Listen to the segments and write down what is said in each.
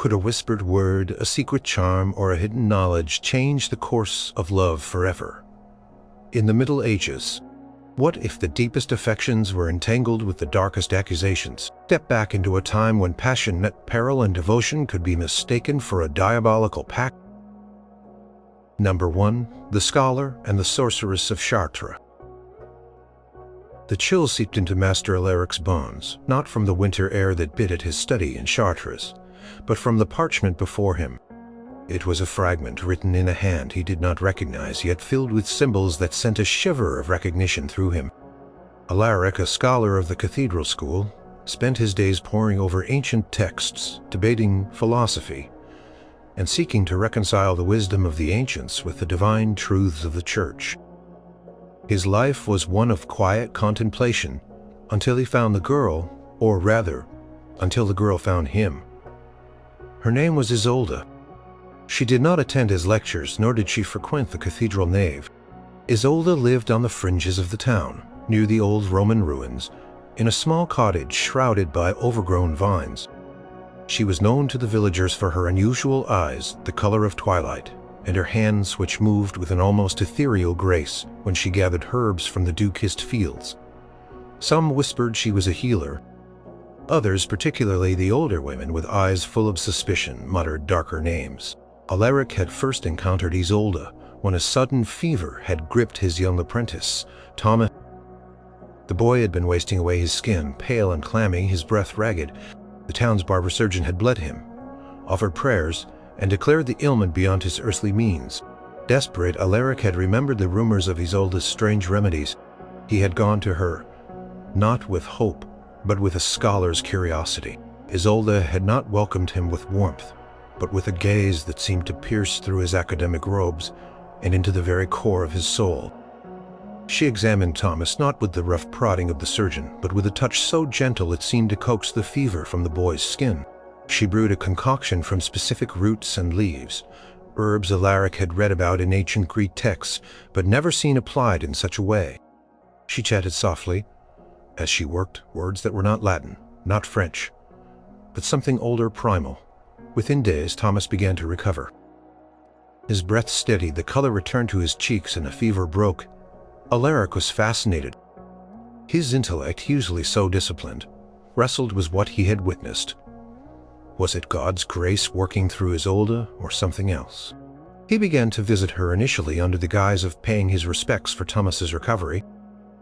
Could a whispered word, a secret charm, or a hidden knowledge change the course of love forever? In the Middle Ages, what if the deepest affections were entangled with the darkest accusations? Step back into a time when passion met peril and devotion could be mistaken for a diabolical pact. Number 1. The Scholar and the Sorceress of Chartres. The chill seeped into Master Alaric's bones, not from the winter air that bit at his study in Chartres, but from the parchment before him. It was a fragment written in a hand he did not recognize, yet filled with symbols that sent a shiver of recognition through him. Alaric, a scholar of the cathedral school, spent his days poring over ancient texts, debating philosophy, and seeking to reconcile the wisdom of the ancients with the divine truths of the Church. His life was one of quiet contemplation until he found the girl, or rather, until the girl found him. Her name was Isolda. She did not attend his lectures, nor did she frequent the cathedral nave. Isolda lived on the fringes of the town, near the old Roman ruins, in a small cottage shrouded by overgrown vines. She was known to the villagers for her unusual eyes, the color of twilight, and her hands which moved with an almost ethereal grace when she gathered herbs from the dew-kissed fields. Some whispered she was a healer. Others, particularly the older women with eyes full of suspicion, muttered darker names. Alaric had first encountered Isolda when a sudden fever had gripped his young apprentice, Thomas. The boy had been wasting away his skin, pale and clammy, his breath ragged. The town's barber surgeon had bled him, offered prayers, and declared the ailment beyond his earthly means. Desperate, Alaric had remembered the rumors of Isolda's strange remedies. He had gone to her, not with hope, but with a scholar's curiosity. Isolda had not welcomed him with warmth, but with a gaze that seemed to pierce through his academic robes and into the very core of his soul. She examined Thomas not with the rough prodding of the surgeon, but with a touch so gentle it seemed to coax the fever from the boy's skin. She brewed a concoction from specific roots and leaves, herbs Alaric had read about in ancient Greek texts, but never seen applied in such a way. She chatted softly, as she worked, words that were not Latin, not French, but something older, primal. Within days, Thomas began to recover. His breath steadied, the color returned to his cheeks, and a fever broke. Alaric was fascinated. His intellect, usually so disciplined, wrestled with what he had witnessed. Was it God's grace working through Isolda, or something else? He began to visit her initially under the guise of paying his respects for Thomas's recovery,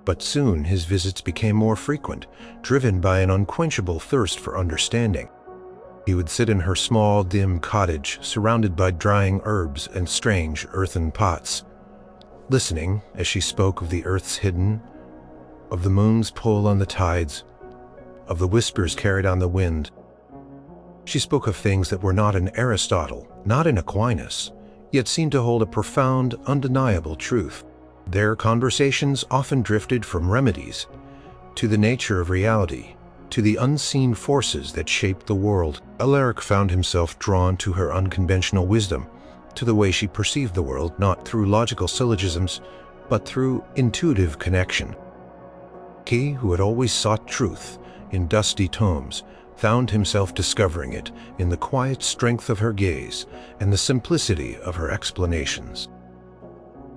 but soon his visits became more frequent, driven by an unquenchable thirst for understanding. He would sit in her small, dim cottage, surrounded by drying herbs and strange earthen pots, listening as she spoke of the earth's hidden, of the moon's pull on the tides, of the whispers carried on the wind. She spoke of things that were not in Aristotle, not in Aquinas, yet seemed to hold a profound, undeniable truth. Their conversations often drifted from remedies to the nature of reality, to the unseen forces that shaped the world. Alaric found himself drawn to her unconventional wisdom, to the way she perceived the world, not through logical syllogisms, but through intuitive connection. He, who had always sought truth in dusty tomes, found himself discovering it in the quiet strength of her gaze and the simplicity of her explanations.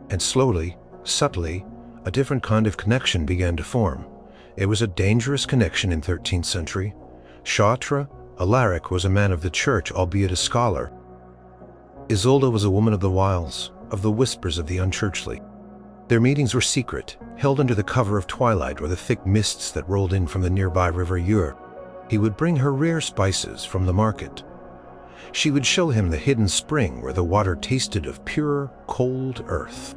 And slowly, subtly, a different kind of connection began to form. It was a dangerous connection in 13th century. Chartres, Alaric was a man of the church, albeit a scholar. Isolda was a woman of the wiles, of the whispers of the unchurchly. Their meetings were secret, held under the cover of twilight or the thick mists that rolled in from the nearby river Eure. He would bring her rare spices from the market. She would show him the hidden spring where the water tasted of pure, cold earth.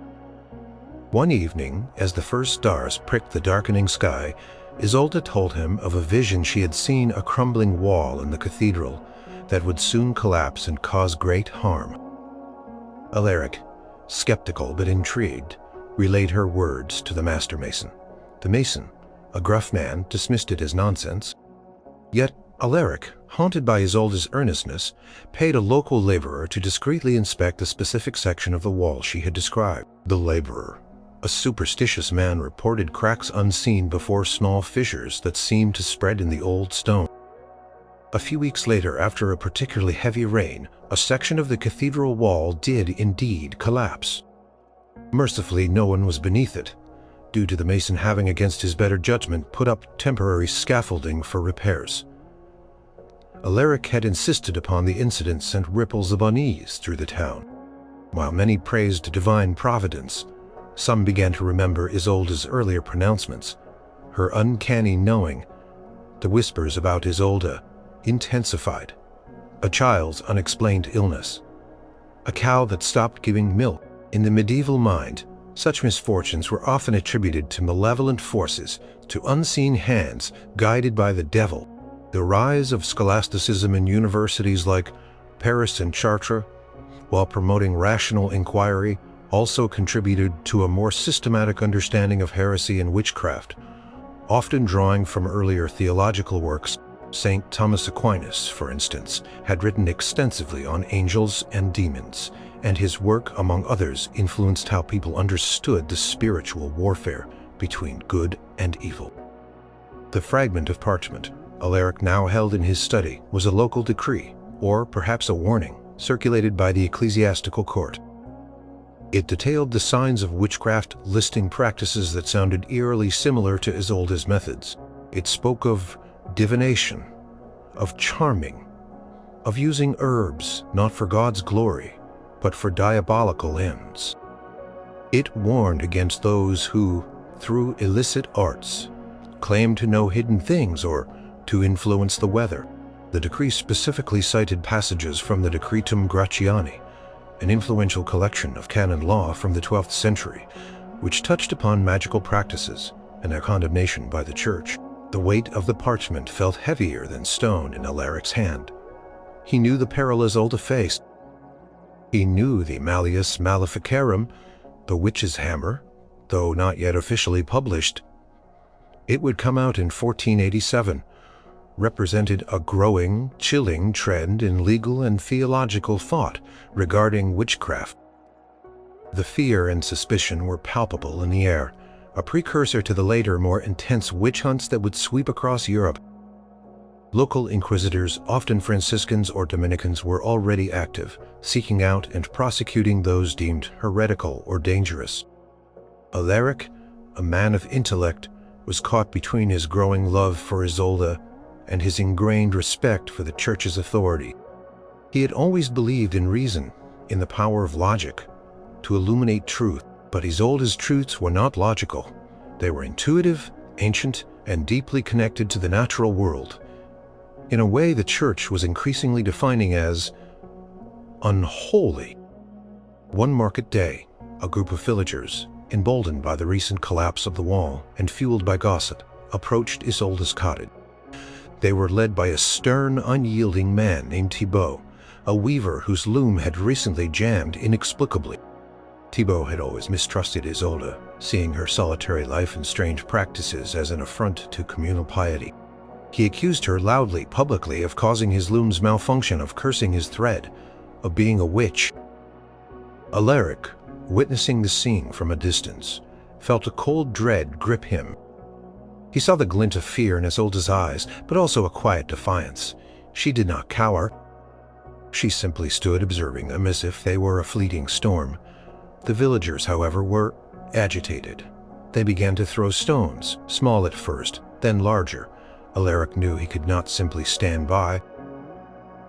One evening, as the first stars pricked the darkening sky, Isolda told him of a vision she had seen, a crumbling wall in the cathedral that would soon collapse and cause great harm. Alaric, skeptical but intrigued, relayed her words to the master mason. The mason, a gruff man, dismissed it as nonsense. Yet Alaric, haunted by Isolda's earnestness, paid a local laborer to discreetly inspect the specific section of the wall she had described. The laborer, a superstitious man, reported cracks unseen before, small fissures that seemed to spread in the old stone. A few weeks later, after a particularly heavy rain, a section of the cathedral wall did indeed collapse. Mercifully, no one was beneath it, due to the mason having, against his better judgment, put up temporary scaffolding for repairs. Alaric had insisted upon the incident sent ripples of unease through the town. While many praised divine providence, some began to remember Isolda's earlier pronouncements, her uncanny knowing. The whispers about Isolda intensified. A child's unexplained illness. A cow that stopped giving milk. In the medieval mind, such misfortunes were often attributed to malevolent forces, to unseen hands guided by the devil. The rise of scholasticism in universities like Paris and Chartres, while promoting rational inquiry, also contributed to a more systematic understanding of heresy and witchcraft, often drawing from earlier theological works. St. Thomas Aquinas, for instance, had written extensively on angels and demons, and his work, among others, influenced how people understood the spiritual warfare between good and evil. The fragment of parchment Alaric now held in his study was a local decree, or perhaps a warning, circulated by the ecclesiastical court. It detailed the signs of witchcraft, listing practices that sounded eerily similar to Isolda's methods. It spoke of divination, of charming, of using herbs not for God's glory, but for diabolical ends. It warned against those who, through illicit arts, claimed to know hidden things or to influence the weather. The decree specifically cited passages from the Decretum Gratiani, an influential collection of canon law from the 12th century, which touched upon magical practices and their condemnation by the Church. The weight of the parchment felt heavier than stone in Alaric's hand. He knew the peril Isolda faced. He knew the Malleus Maleficarum, the witch's hammer, though not yet officially published. It would come out in 1487, represented a growing, chilling trend in legal and theological thought regarding witchcraft. The fear and suspicion were palpable in the air, a precursor to the later, more intense witch hunts that would sweep across Europe. Local inquisitors, often Franciscans or Dominicans, were already active, seeking out and prosecuting those deemed heretical or dangerous. Alaric, a man of intellect, was caught between his growing love for Isolda and his ingrained respect for the Church's authority. He had always believed in reason, in the power of logic, to illuminate truth. But Isolda's truths were not logical. They were intuitive, ancient, and deeply connected to the natural world, in a way the Church was increasingly defining as unholy. One market day, a group of villagers, emboldened by the recent collapse of the wall and fueled by gossip, approached Isolda's cottage. They were led by a stern, unyielding man named Thibault, a weaver whose loom had recently jammed inexplicably. Thibault had always mistrusted Isolda, seeing her solitary life and strange practices as an affront to communal piety. He accused her loudly, publicly, of causing his loom's malfunction, of cursing his thread, of being a witch. Alaric, witnessing the scene from a distance, felt a cold dread grip him. He saw the glint of fear in Isolda's eyes, but also a quiet defiance. She did not cower. She simply stood observing them as if they were a fleeting storm. The villagers, however, were agitated. They began to throw stones, small at first, then larger. Alaric knew he could not simply stand by.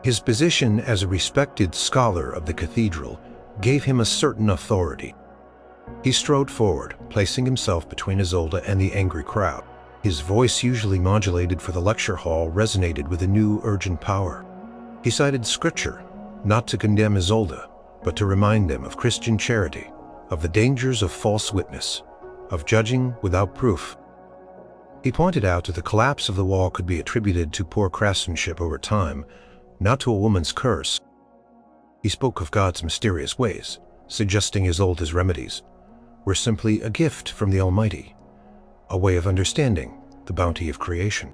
His position as a respected scholar of the cathedral gave him a certain authority. He strode forward, placing himself between Isolda and the angry crowd. His voice, usually modulated for the lecture hall, resonated with a new, urgent power. He cited scripture, not to condemn Isolda, but to remind them of Christian charity, of the dangers of false witness, of judging without proof. He pointed out that the collapse of the wall could be attributed to poor craftsmanship over time, not to a woman's curse. He spoke of God's mysterious ways, suggesting Isolda's remedies were simply a gift from the Almighty, a way of understanding the bounty of creation.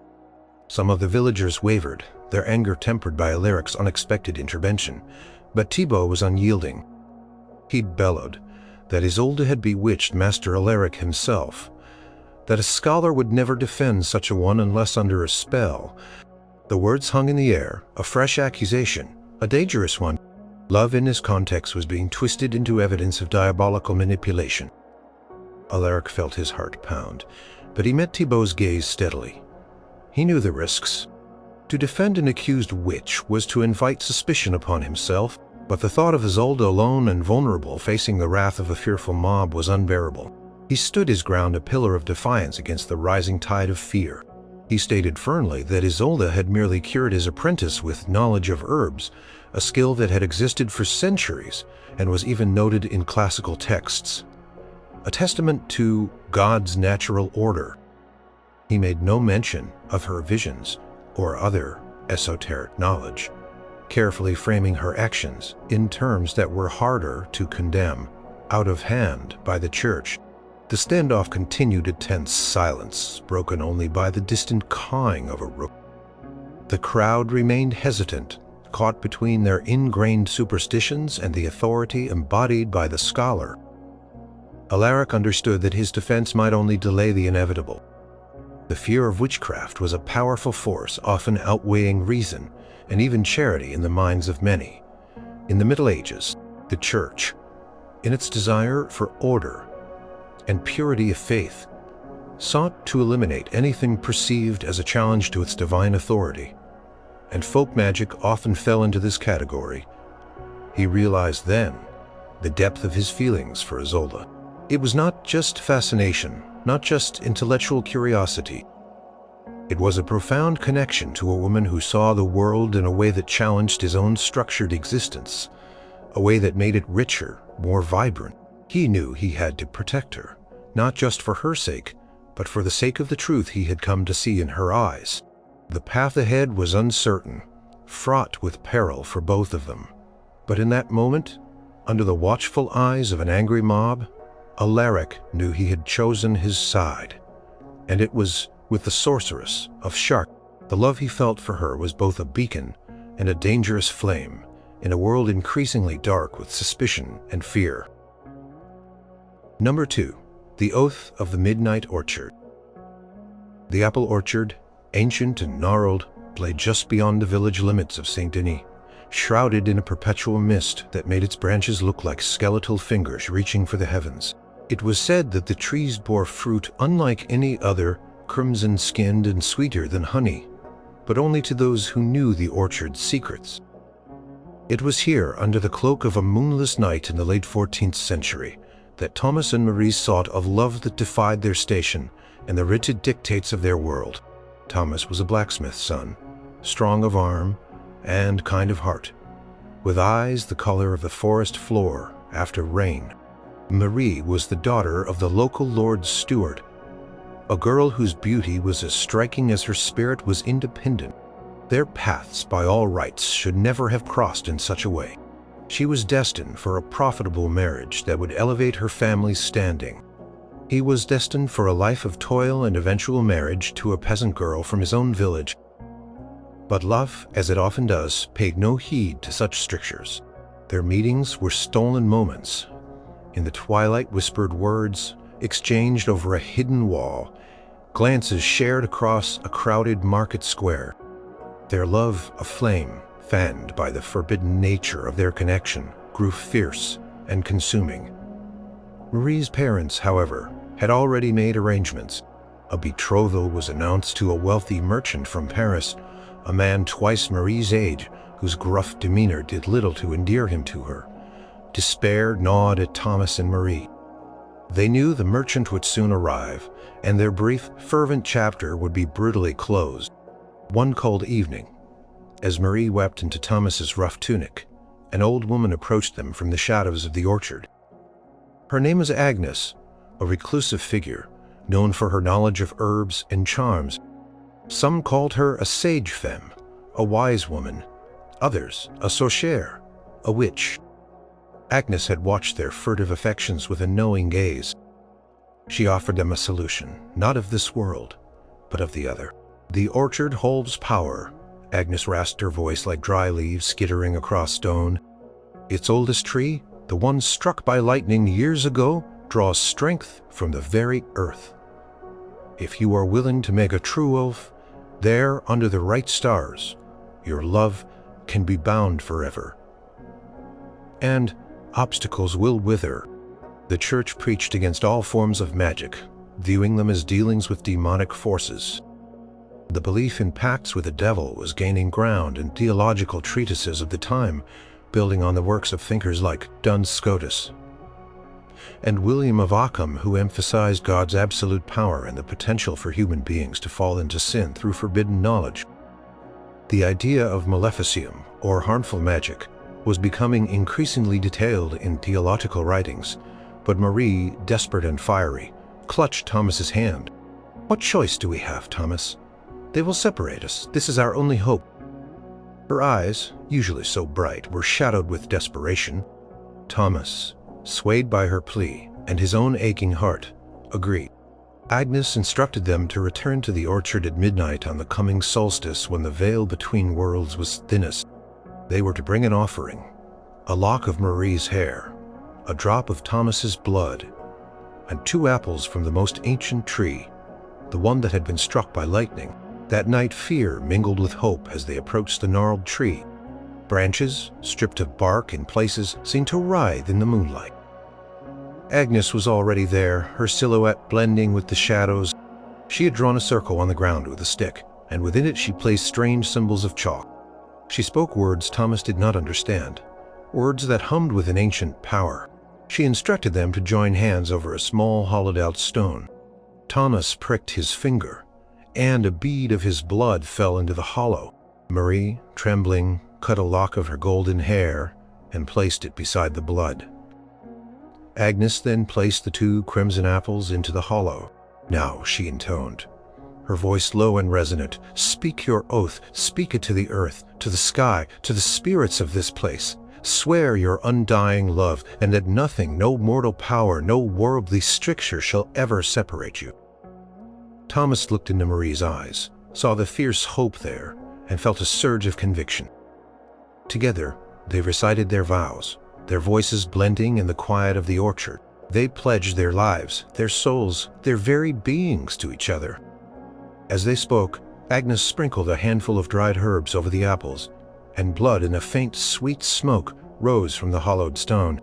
Some of the villagers wavered, their anger tempered by Alaric's unexpected intervention, but Thibault was unyielding. He bellowed that Isolda had bewitched Master Alaric himself, that a scholar would never defend such a one unless under a spell. The words hung in the air, a fresh accusation, a dangerous one. Love in this context was being twisted into evidence of diabolical manipulation. Alaric felt his heart pound, but he met Thibault's gaze steadily. He knew the risks. To defend an accused witch was to invite suspicion upon himself, but the thought of Isolda alone and vulnerable facing the wrath of a fearful mob was unbearable. He stood his ground, a pillar of defiance against the rising tide of fear. He stated firmly that Isolda had merely cured his apprentice with knowledge of herbs, a skill that had existed for centuries and was even noted in classical texts. A testament to God's natural order. He made no mention of her visions or other esoteric knowledge, carefully framing her actions in terms that were harder to condemn, out of hand by the church. The standoff continued, a tense silence, broken only by the distant cawing of a rook. The crowd remained hesitant, caught between their ingrained superstitions and the authority embodied by the scholar. Alaric understood that his defense might only delay the inevitable. The fear of witchcraft was a powerful force, often outweighing reason and even charity in the minds of many. In the Middle Ages, the Church, in its desire for order and purity of faith, sought to eliminate anything perceived as a challenge to its divine authority, and folk magic often fell into this category. He realized then the depth of his feelings for Isolda. It was not just fascination, not just intellectual curiosity. It was a profound connection to a woman who saw the world in a way that challenged his own structured existence, a way that made it richer, more vibrant. He knew he had to protect her, not just for her sake, but for the sake of the truth he had come to see in her eyes. The path ahead was uncertain, fraught with peril for both of them. But in that moment, under the watchful eyes of an angry mob, Alaric knew he had chosen his side. And it was with the sorceress of Chartres. The love he felt for her was both a beacon and a dangerous flame in a world increasingly dark with suspicion and fear. Number 2. The Oath of the Midnight Orchard. The apple orchard, ancient and gnarled, lay just beyond the village limits of Saint Denis, shrouded in a perpetual mist that made its branches look like skeletal fingers reaching for the heavens. It was said that the trees bore fruit unlike any other, crimson-skinned and sweeter than honey, but only to those who knew the orchard's secrets. It was here, under the cloak of a moonless night in the late 14th century, that Thomas and Marie sought of love that defied their station and the rigid dictates of their world. Thomas was a blacksmith's son, strong of arm and kind of heart, with eyes the color of the forest floor after rain. Marie was the daughter of the local lord's steward, a girl whose beauty was as striking as her spirit was independent. Their paths, by all rights, should never have crossed in such a way. She was destined for a profitable marriage that would elevate her family's standing. He was destined for a life of toil and eventual marriage to a peasant girl from his own village. But love, as it often does, paid no heed to such strictures. Their meetings were stolen moments. In the twilight, whispered words, exchanged over a hidden wall, glances shared across a crowded market square. Their love, a flame, fanned by the forbidden nature of their connection, grew fierce and consuming. Marie's parents, however, had already made arrangements. A betrothal was announced to a wealthy merchant from Paris, a man twice Marie's age, whose gruff demeanor did little to endear him to her. Despair gnawed at Thomas and Marie. They knew the merchant would soon arrive, and their brief, fervent chapter would be brutally closed. One cold evening, as Marie wept into Thomas's rough tunic, an old woman approached them from the shadows of the orchard. Her name was Agnes, a reclusive figure, known for her knowledge of herbs and charms. Some called her a sage femme, a wise woman, others a sorcière, a witch. Agnes had watched their furtive affections with a knowing gaze. She offered them a solution, not of this world, but of the other. The orchard holds power, Agnes rasped, her voice like dry leaves skittering across stone. Its oldest tree, the one struck by lightning years ago, draws strength from the very earth. If you are willing to make a true oath, There, under the right stars, your love can be bound forever. And obstacles will wither. The Church preached against all forms of magic, viewing them as dealings with demonic forces. The belief in pacts with the devil was gaining ground in theological treatises of the time, building on the works of thinkers like Duns Scotus and William of Ockham, who emphasized God's absolute power and the potential for human beings to fall into sin through forbidden knowledge. The idea of maleficium, or harmful magic, was becoming increasingly detailed in theological writings, but Marie, desperate and fiery, clutched Thomas's hand. "What choice do we have, Thomas? They will separate us. This is our only hope." Her eyes, usually so bright, were shadowed with desperation. Thomas, swayed by her plea and his own aching heart, agreed. Agnes instructed them to return to the orchard at midnight on the coming solstice, when the veil between worlds was thinnest. They were to bring an offering: a lock of Marie's hair, a drop of Thomas's blood, and 2 apples from the most ancient tree, the one that had been struck by lightning. That night fear mingled with hope as they approached the gnarled tree. Branches, stripped of bark in places, seemed to writhe in the moonlight. Agnes was already there, her silhouette blending with the shadows. She had drawn a circle on the ground with a stick, and within it she placed strange symbols of chalk. She spoke words Thomas did not understand, words that hummed with an ancient power. She instructed them to join hands over a small hollowed-out stone. Thomas pricked his finger, and a bead of his blood fell into the hollow. Marie, trembling, cut a lock of her golden hair and placed it beside the blood. Agnes then placed the 2 crimson apples into the hollow. "Now," she intoned, her voice low and resonant, "speak your oath, speak it to the earth, to the sky, to the spirits of this place. Swear your undying love, and that nothing, no mortal power, no worldly stricture shall ever separate you." Thomas looked into Marie's eyes, saw the fierce hope there, and felt a surge of conviction. Together, they recited their vows, their voices blending in the quiet of the orchard. They pledged their lives, their souls, their very beings to each other. As they spoke, Agnes sprinkled a handful of dried herbs over the apples, and blood in a faint, sweet smoke rose from the hollowed stone.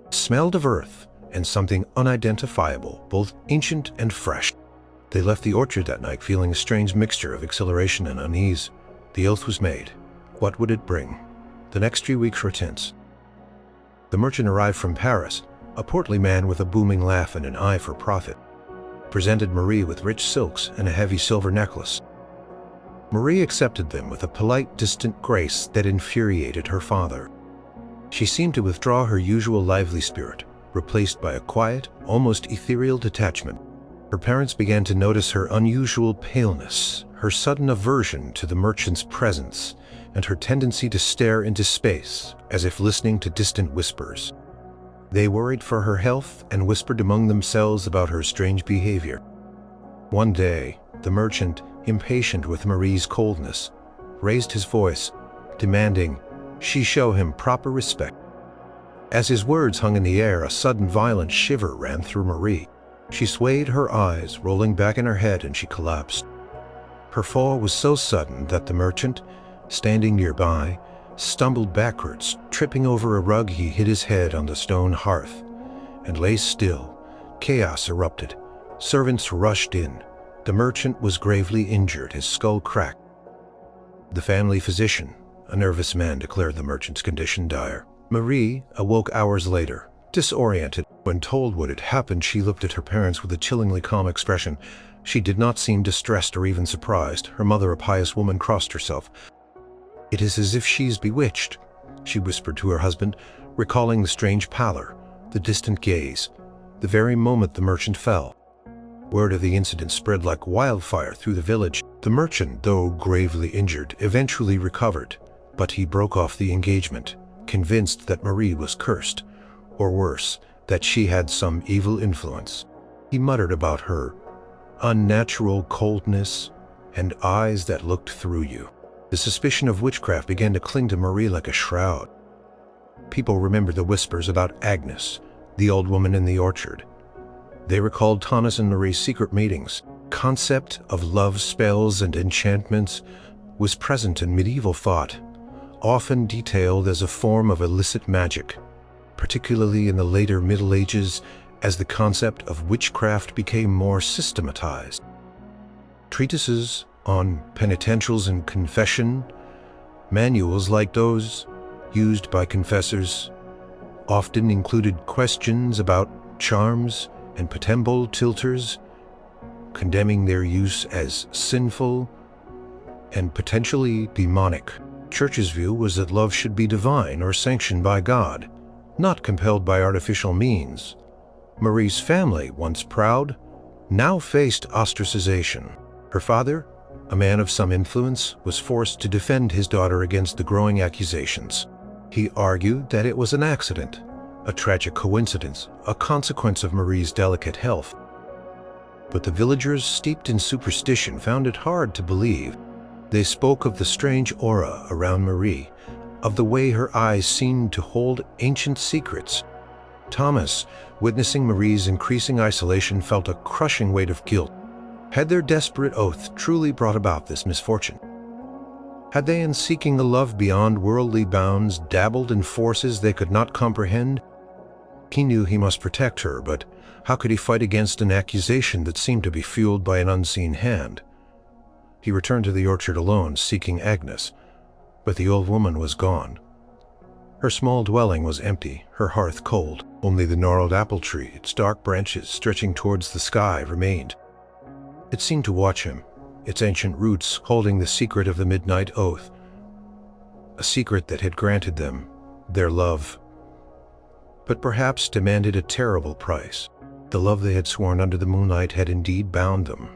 It smelled of earth and something unidentifiable, both ancient and fresh. They left the orchard that night feeling a strange mixture of exhilaration and unease. The oath was made. What would it bring? The next 3 weeks were tense. The merchant arrived from Paris, a portly man with a booming laugh and an eye for profit. Presented Marie with rich silks and a heavy silver necklace. Marie accepted them with a polite, distant grace that infuriated her father. She seemed to withdraw her usual lively spirit, replaced by a quiet, almost ethereal detachment. Her parents began to notice her unusual paleness, her sudden aversion to the merchant's presence, and her tendency to stare into space, as if listening to distant whispers. They worried for her health and whispered among themselves about her strange behavior. One day, the merchant, impatient with Marie's coldness, raised his voice, demanding she show him proper respect. As his words hung in the air, a sudden violent shiver ran through Marie. She swayed, her eyes rolling back in her head, and she collapsed. Her fall was so sudden that the merchant, standing nearby, stumbled backwards, tripping over a rug. He hit his head on the stone hearth and lay still. Chaos erupted. Servants rushed in. The merchant was gravely injured, his skull cracked. The family physician, a nervous man, declared the merchant's condition dire. Marie awoke hours later, disoriented. When told what had happened, she looked at her parents with a chillingly calm expression. She did not seem distressed or even surprised. Her mother, a pious woman, crossed herself. "It is as if she's bewitched," she whispered to her husband, recalling the strange pallor, the distant gaze, the very moment the merchant fell. Word of the incident spread like wildfire through the village. The merchant, though gravely injured, eventually recovered, but he broke off the engagement, convinced that Marie was cursed, or worse, that she had some evil influence. He muttered about her unnatural coldness and eyes that looked through you. The suspicion of witchcraft began to cling to Marie like a shroud. People remembered the whispers about Agnes, the old woman in the orchard. They recalled Thomas and Marie's secret meetings, concept of love spells and enchantments was present in medieval thought, often detailed as a form of illicit magic, particularly in the later Middle Ages as the concept of witchcraft became more systematized. Treatises on penitentials and confession, manuals like those used by confessors, often included questions about charms and potembole tilters, condemning their use as sinful and potentially demonic. Church's view was that love should be divine or sanctioned by God, not compelled by artificial means. Marie's family, once proud, now faced ostracization. Her father, a man of some influence, was forced to defend his daughter against the growing accusations. He argued that it was an accident, a tragic coincidence, a consequence of Marie's delicate health. But the villagers, steeped in superstition, found it hard to believe. They spoke of the strange aura around Marie, of the way her eyes seemed to hold ancient secrets. Thomas, witnessing Marie's increasing isolation, felt a crushing weight of guilt. Had their desperate oath truly brought about this misfortune? Had they, in seeking a love beyond worldly bounds, dabbled in forces they could not comprehend? He knew he must protect her, but how could he fight against an accusation that seemed to be fueled by an unseen hand? He returned to the orchard alone, seeking Agnes, but the old woman was gone. Her small dwelling was empty, her hearth cold. Only the gnarled apple tree, its dark branches stretching towards the sky, remained. It seemed to watch him, its ancient roots holding the secret of the midnight oath, a secret that had granted them their love, but perhaps demanded a terrible price. The love they had sworn under the moonlight had indeed bound them,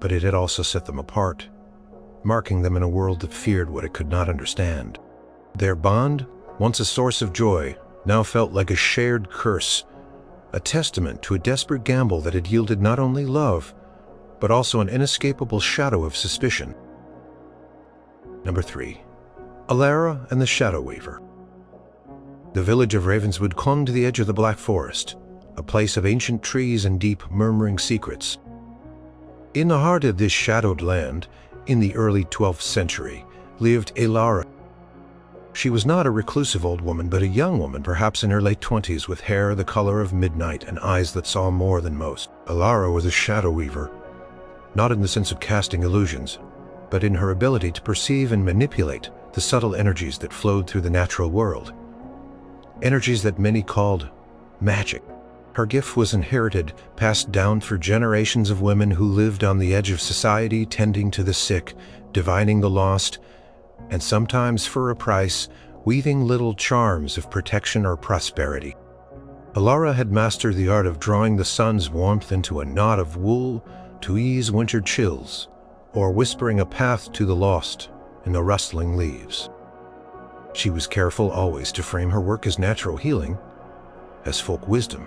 but it had also set them apart, marking them in a world that feared what it could not understand. Their bond, once a source of joy, now felt like a shared curse, a testament to a desperate gamble that had yielded not only love, but also an inescapable shadow of suspicion. Number 3. Alaric and the Shadow Weaver. The village of Ravenswood clung to the edge of the Black Forest, a place of ancient trees and deep, murmuring secrets. In the heart of this shadowed land, in the early 12th century, lived Alaric. She was not a reclusive old woman, but a young woman, perhaps in her late 20s, with hair the color of midnight and eyes that saw more than most. Alaric was a shadow weaver, not in the sense of casting illusions, but in her ability to perceive and manipulate the subtle energies that flowed through the natural world. Energies that many called magic. Her gift was inherited, passed down for generations of women who lived on the edge of society, tending to the sick, divining the lost, and sometimes for a price, weaving little charms of protection or prosperity. Alaric had mastered the art of drawing the sun's warmth into a knot of wool to ease winter chills, or whispering a path to the lost in the rustling leaves. She was careful always to frame her work as natural healing, as folk wisdom,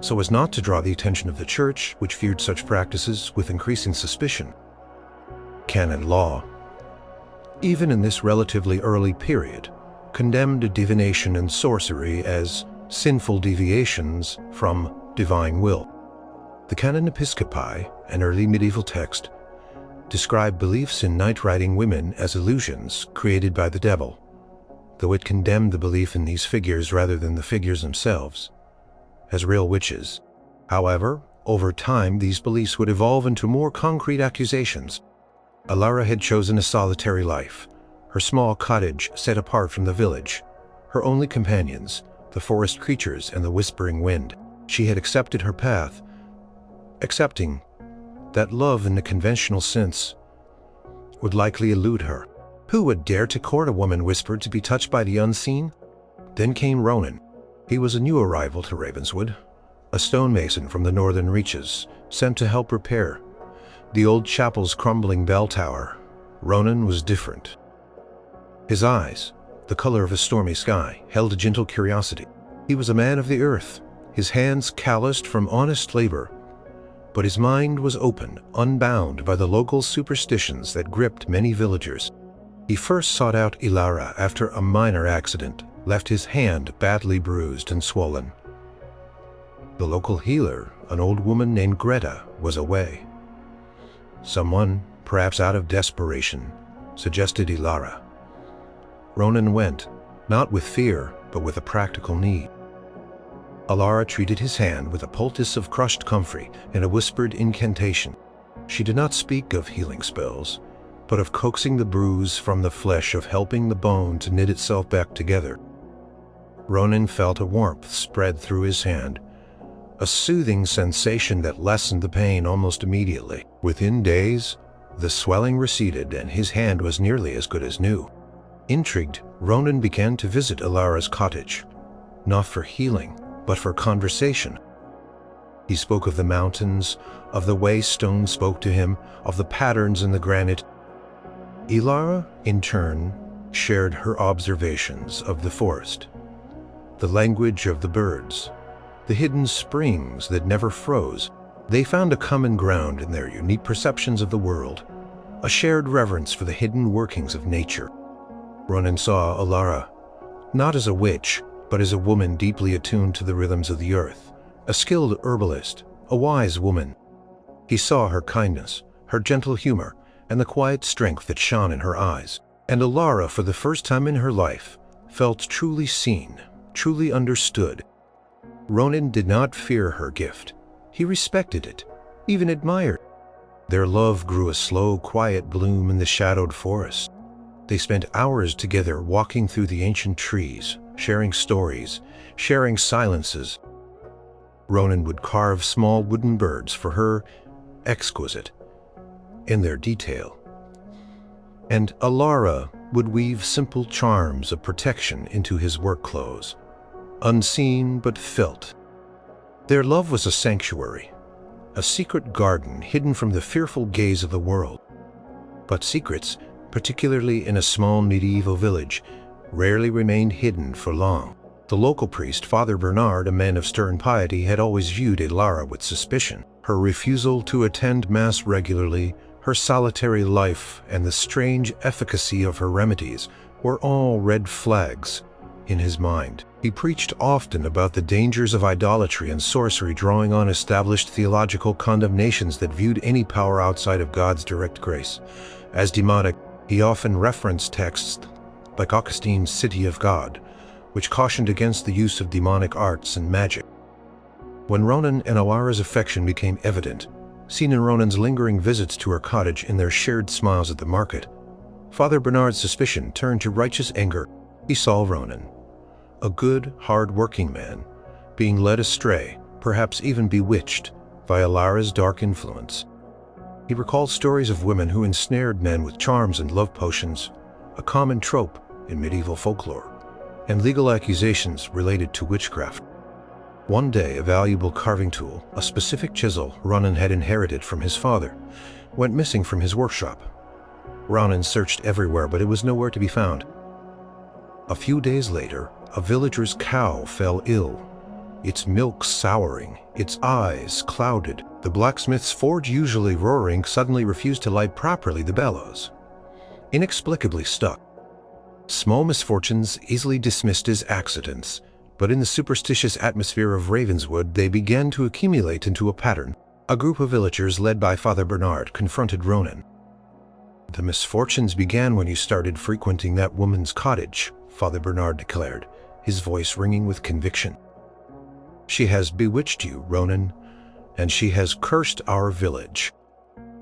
so as not to draw the attention of the Church, which viewed such practices with increasing suspicion. Canon law, even in this relatively early period, condemned divination and sorcery as sinful deviations from divine will. The Canon Episcopi, an early medieval text, described beliefs in night-riding women as illusions created by the devil, though it condemned the belief in these figures rather than the figures themselves, as real witches. However, over time, these beliefs would evolve into more concrete accusations. Alaric had chosen a solitary life, her small cottage set apart from the village, her only companions, the forest creatures and the whispering wind. She had accepted her path, accepting that love in the conventional sense would likely elude her. Who would dare to court a woman whispered to be touched by the unseen? Then came Ronan. He was a new arrival to Ravenswood, a stonemason from the northern reaches, sent to help repair the old chapel's crumbling bell tower. Ronan was different. His eyes, the color of a stormy sky, held a gentle curiosity. He was a man of the earth, his hands calloused from honest labor, but his mind was open, unbound by the local superstitions that gripped many villagers. He first sought out Alaric after a minor accident left his hand badly bruised and swollen. The local healer, an old woman named Greta, was away. Someone, perhaps out of desperation, suggested Ilara. Ronan went, not with fear, but with a practical need. Alara treated his hand with a poultice of crushed comfrey and a whispered incantation. She did not speak of healing spells, but of coaxing the bruise from the flesh, of helping the bone to knit itself back together. Ronan felt a warmth spread through his hand, a soothing sensation that lessened the pain almost immediately. Within days, the swelling receded and his hand was nearly as good as new. Intrigued, Ronan began to visit Alara's cottage, not for healing, but for conversation. He spoke of the mountains, of the way stone spoke to him, of the patterns in the granite. Ilara, in turn, shared her observations of the forest, the language of the birds, the hidden springs that never froze. They found a common ground in their unique perceptions of the world, a shared reverence for the hidden workings of nature. Ronan saw Alara not as a witch, but as a woman deeply attuned to the rhythms of the earth, a skilled herbalist, a wise woman. He saw her kindness, her gentle humor, and the quiet strength that shone in her eyes. And Alara, for the first time in her life, felt truly seen, truly understood. Ronan did not fear her gift. He respected it, even admired. Their love grew a slow, quiet bloom in the shadowed forest. They spent hours together walking through the ancient trees, sharing stories, sharing silences. Ronan would carve small wooden birds for her, exquisite in their detail. And Alara would weave simple charms of protection into his work clothes, unseen but felt. Their love was a sanctuary, a secret garden hidden from the fearful gaze of the world. But secrets, particularly in a small medieval village, rarely remained hidden for long. The local priest, Father Bernard, a man of stern piety, had always viewed Alara with suspicion. Her refusal to attend Mass regularly, her solitary life, and the strange efficacy of her remedies were all red flags in his mind. He preached often about the dangers of idolatry and sorcery, drawing on established theological condemnations that viewed any power outside of God's direct grace as demonic. He often referenced texts like Augustine's City of God, which cautioned against the use of demonic arts and magic. When Ronan and Alara's affection became evident, seen in Ronan's lingering visits to her cottage, in their shared smiles at the market, Father Bernard's suspicion turned to righteous anger. He saw Ronan, a good, hard-working man, being led astray, perhaps even bewitched, by Alara's dark influence. He recalled stories of women who ensnared men with charms and love potions, a common trope in medieval folklore, and legal accusations related to witchcraft. One day, a valuable carving tool, a specific chisel Ronan had inherited from his father, went missing from his workshop. Ronan searched everywhere, but it was nowhere to be found. A few days later, a villager's cow fell ill, its milk souring, its eyes clouded. The blacksmith's forge, usually roaring, suddenly refused to light properly, the bellows inexplicably stuck. Small misfortunes easily dismissed as accidents, but in the superstitious atmosphere of Ravenswood they began to accumulate into a pattern. A group of villagers led by Father Bernard confronted Ronan. "The misfortunes began when you started frequenting that woman's cottage," Father Bernard declared, his voice ringing with conviction. "She has bewitched you, Ronan, and she has cursed our village."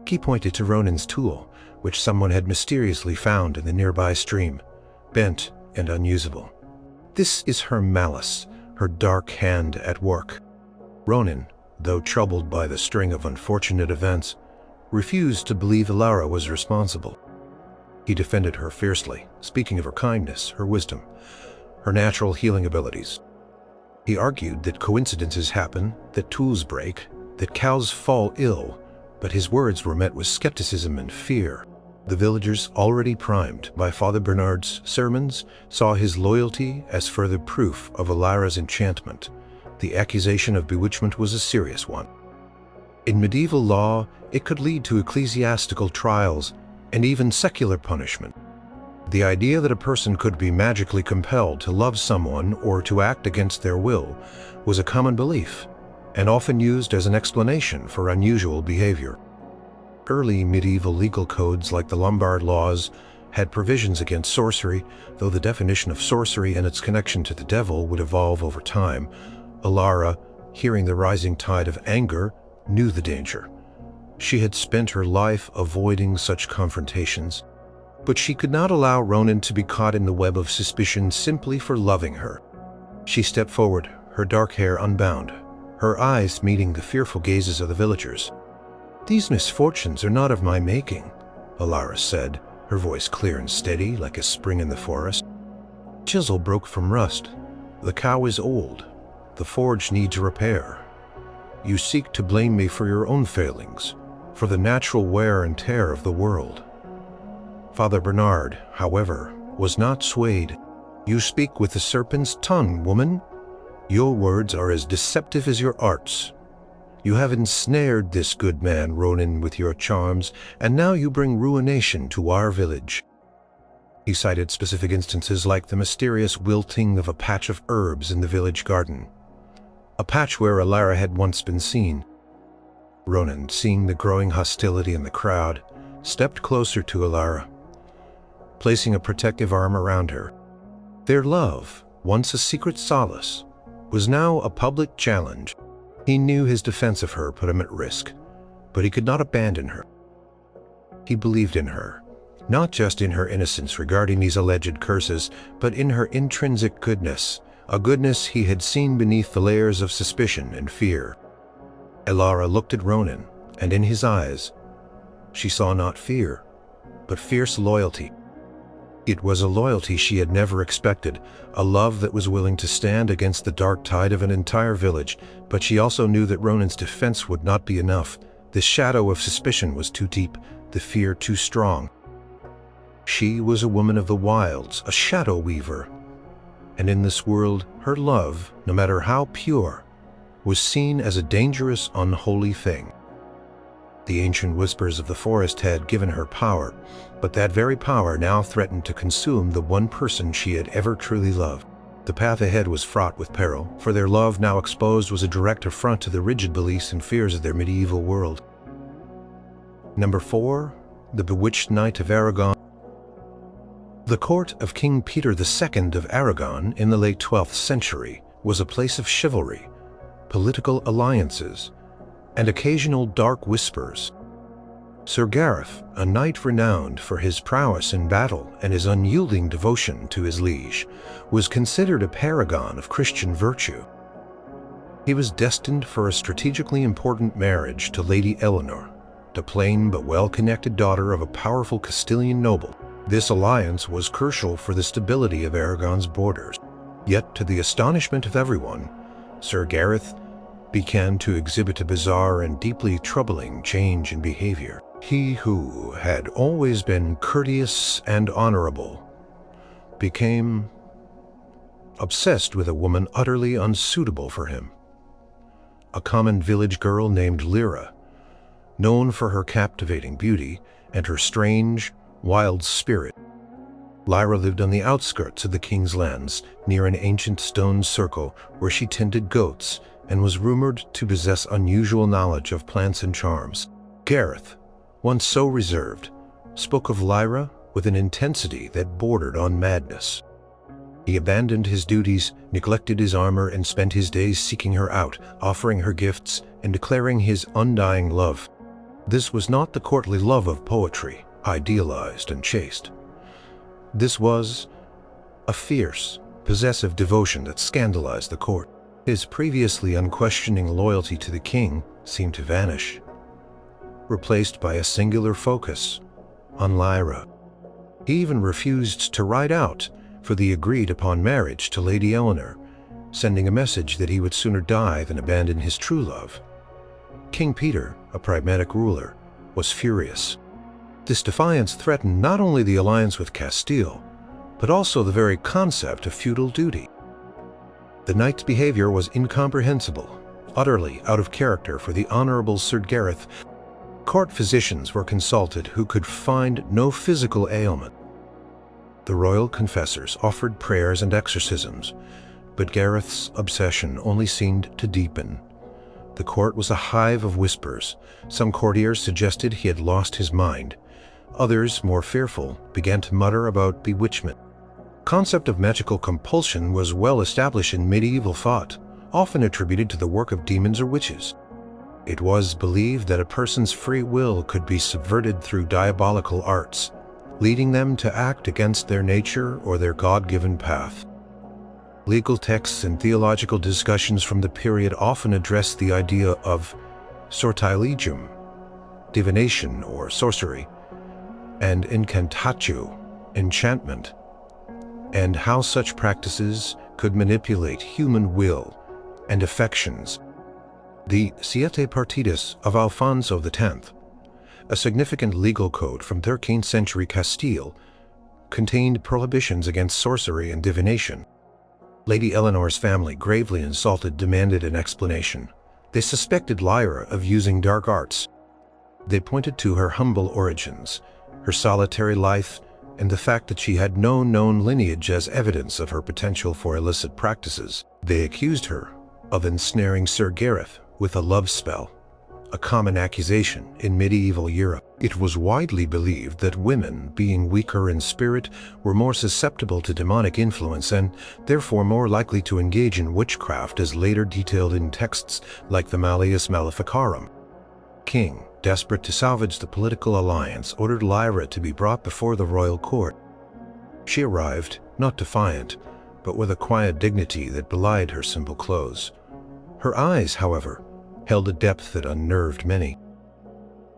He pointed to Ronan's tool, which someone had mysteriously found in the nearby stream, bent and unusable. "This is her malice, her dark hand at work." Ronan, though troubled by the string of unfortunate events, refused to believe Alara was responsible. He defended her fiercely, speaking of her kindness, her wisdom, her natural healing abilities. He argued that coincidences happen, that tools break, that cows fall ill, but his words were met with skepticism and fear. The villagers, already primed by Father Bernard's sermons, saw his loyalty as further proof of Alara's enchantment. The accusation of bewitchment was a serious one. In medieval law, it could lead to ecclesiastical trials and even secular punishment. The idea that a person could be magically compelled to love someone or to act against their will was a common belief, and often used as an explanation for unusual behavior. Early medieval legal codes like the Lombard laws had provisions against sorcery, though the definition of sorcery and its connection to the devil would evolve over time. Alara, hearing the rising tide of anger, knew the danger. She had spent her life avoiding such confrontations, but she could not allow Ronan to be caught in the web of suspicion simply for loving her. She stepped forward, her dark hair unbound, her eyes meeting the fearful gazes of the villagers. "These misfortunes are not of my making," Alara said, her voice clear and steady like a spring in the forest. "Chisel broke from rust. The cow is old. The forge needs repair. You seek to blame me for your own failings, for the natural wear and tear of the world." Father Bernard, however, was not swayed. "You speak with the serpent's tongue, woman. Your words are as deceptive as your arts. You have ensnared this good man, Ronan, with your charms, and now you bring ruination to our village." He cited specific instances like the mysterious wilting of a patch of herbs in the village garden, a patch where Alara had once been seen. Ronan, seeing the growing hostility in the crowd, stepped closer to Alara, placing a protective arm around her. Their love, once a secret solace, was now a public challenge. He knew his defense of her put him at risk, but he could not abandon her. He believed in her, not just in her innocence regarding these alleged curses, but in her intrinsic goodness, a goodness he had seen beneath the layers of suspicion and fear. Alara looked at Ronan, and in his eyes, she saw not fear, but fierce loyalty. It was a loyalty she had never expected, a love that was willing to stand against the dark tide of an entire village, but she also knew that Ronan's defense would not be enough. The shadow of suspicion was too deep, the fear too strong. She was a woman of the wilds, a shadow weaver, and in this world, her love, no matter how pure, was seen as a dangerous, unholy thing. The ancient whispers of the forest had given her power, but that very power now threatened to consume the one person she had ever truly loved. The path ahead was fraught with peril, for their love, now exposed, was a direct affront to the rigid beliefs and fears of their medieval world. Number 4. The Bewitched Knight of Aragon. The court of King Peter II of Aragon in the late 12th century was a place of chivalry, political alliances, and occasional dark whispers. Sir Gareth, a knight renowned for his prowess in battle and his unyielding devotion to his liege, was considered a paragon of Christian virtue. He was destined for a strategically important marriage to Lady Eleanor, the plain but well-connected daughter of a powerful Castilian noble. This alliance was crucial for the stability of Aragon's borders. Yet, to the astonishment of everyone, Sir Gareth began to exhibit a bizarre and deeply troubling change in behavior. He who had always been courteous and honorable became obsessed with a woman utterly unsuitable for him. A common village girl named Lyra, known for her captivating beauty and her strange, wild spirit. Lyra lived on the outskirts of the king's lands, near an ancient stone circle where she tended goats and was rumored to possess unusual knowledge of plants and charms. Gareth, once so reserved, spoke of Lyra with an intensity that bordered on madness. He abandoned his duties, neglected his armor, and spent his days seeking her out, offering her gifts, and declaring his undying love. This was not the courtly love of poetry, idealized and chaste. This was a fierce, possessive devotion that scandalized the court. His previously unquestioning loyalty to the king seemed to vanish, replaced by a singular focus on Lyra. He even refused to ride out for the agreed-upon marriage to Lady Eleanor, sending a message that he would sooner die than abandon his true love. King Peter, a pragmatic ruler, was furious. This defiance threatened not only the alliance with Castile, but also the very concept of feudal duty. The knight's behavior was incomprehensible, utterly out of character for the honorable Sir Gareth. Court physicians were consulted who could find no physical ailment. The royal confessors offered prayers and exorcisms, but Gareth's obsession only seemed to deepen. The The court was a hive of whispers. Some courtiers suggested he had lost his mind. Others, more fearful, began to mutter about bewitchment. The concept of magical compulsion was well established in medieval thought, often attributed to the work of demons or witches. It was believed that a person's free will could be subverted through diabolical arts, leading them to act against their nature or their God-given path. Legal texts and theological discussions from the period often address the idea of sortilegium, divination or sorcery, and incantatio, enchantment, and how such practices could manipulate human will and affections. The Siete Partidas of Alfonso X, a significant legal code from 13th century Castile, contained prohibitions against sorcery and divination. Lady Eleanor's family, gravely insulted, demanded an explanation. They suspected Lyra of using dark arts. They pointed to her humble origins, her solitary life, and the fact that she had no known lineage as evidence of her potential for illicit practices. They accused her of ensnaring Sir Gareth with a love spell, a common accusation in medieval Europe. It was widely believed that women, being weaker in spirit, were more susceptible to demonic influence and therefore more likely to engage in witchcraft, as later detailed in texts like the Malleus Maleficarum. King, desperate to salvage the political alliance, ordered Lyra to be brought before the royal court. She arrived, not defiant, but with a quiet dignity that belied her simple clothes. Her eyes, however, held a depth that unnerved many.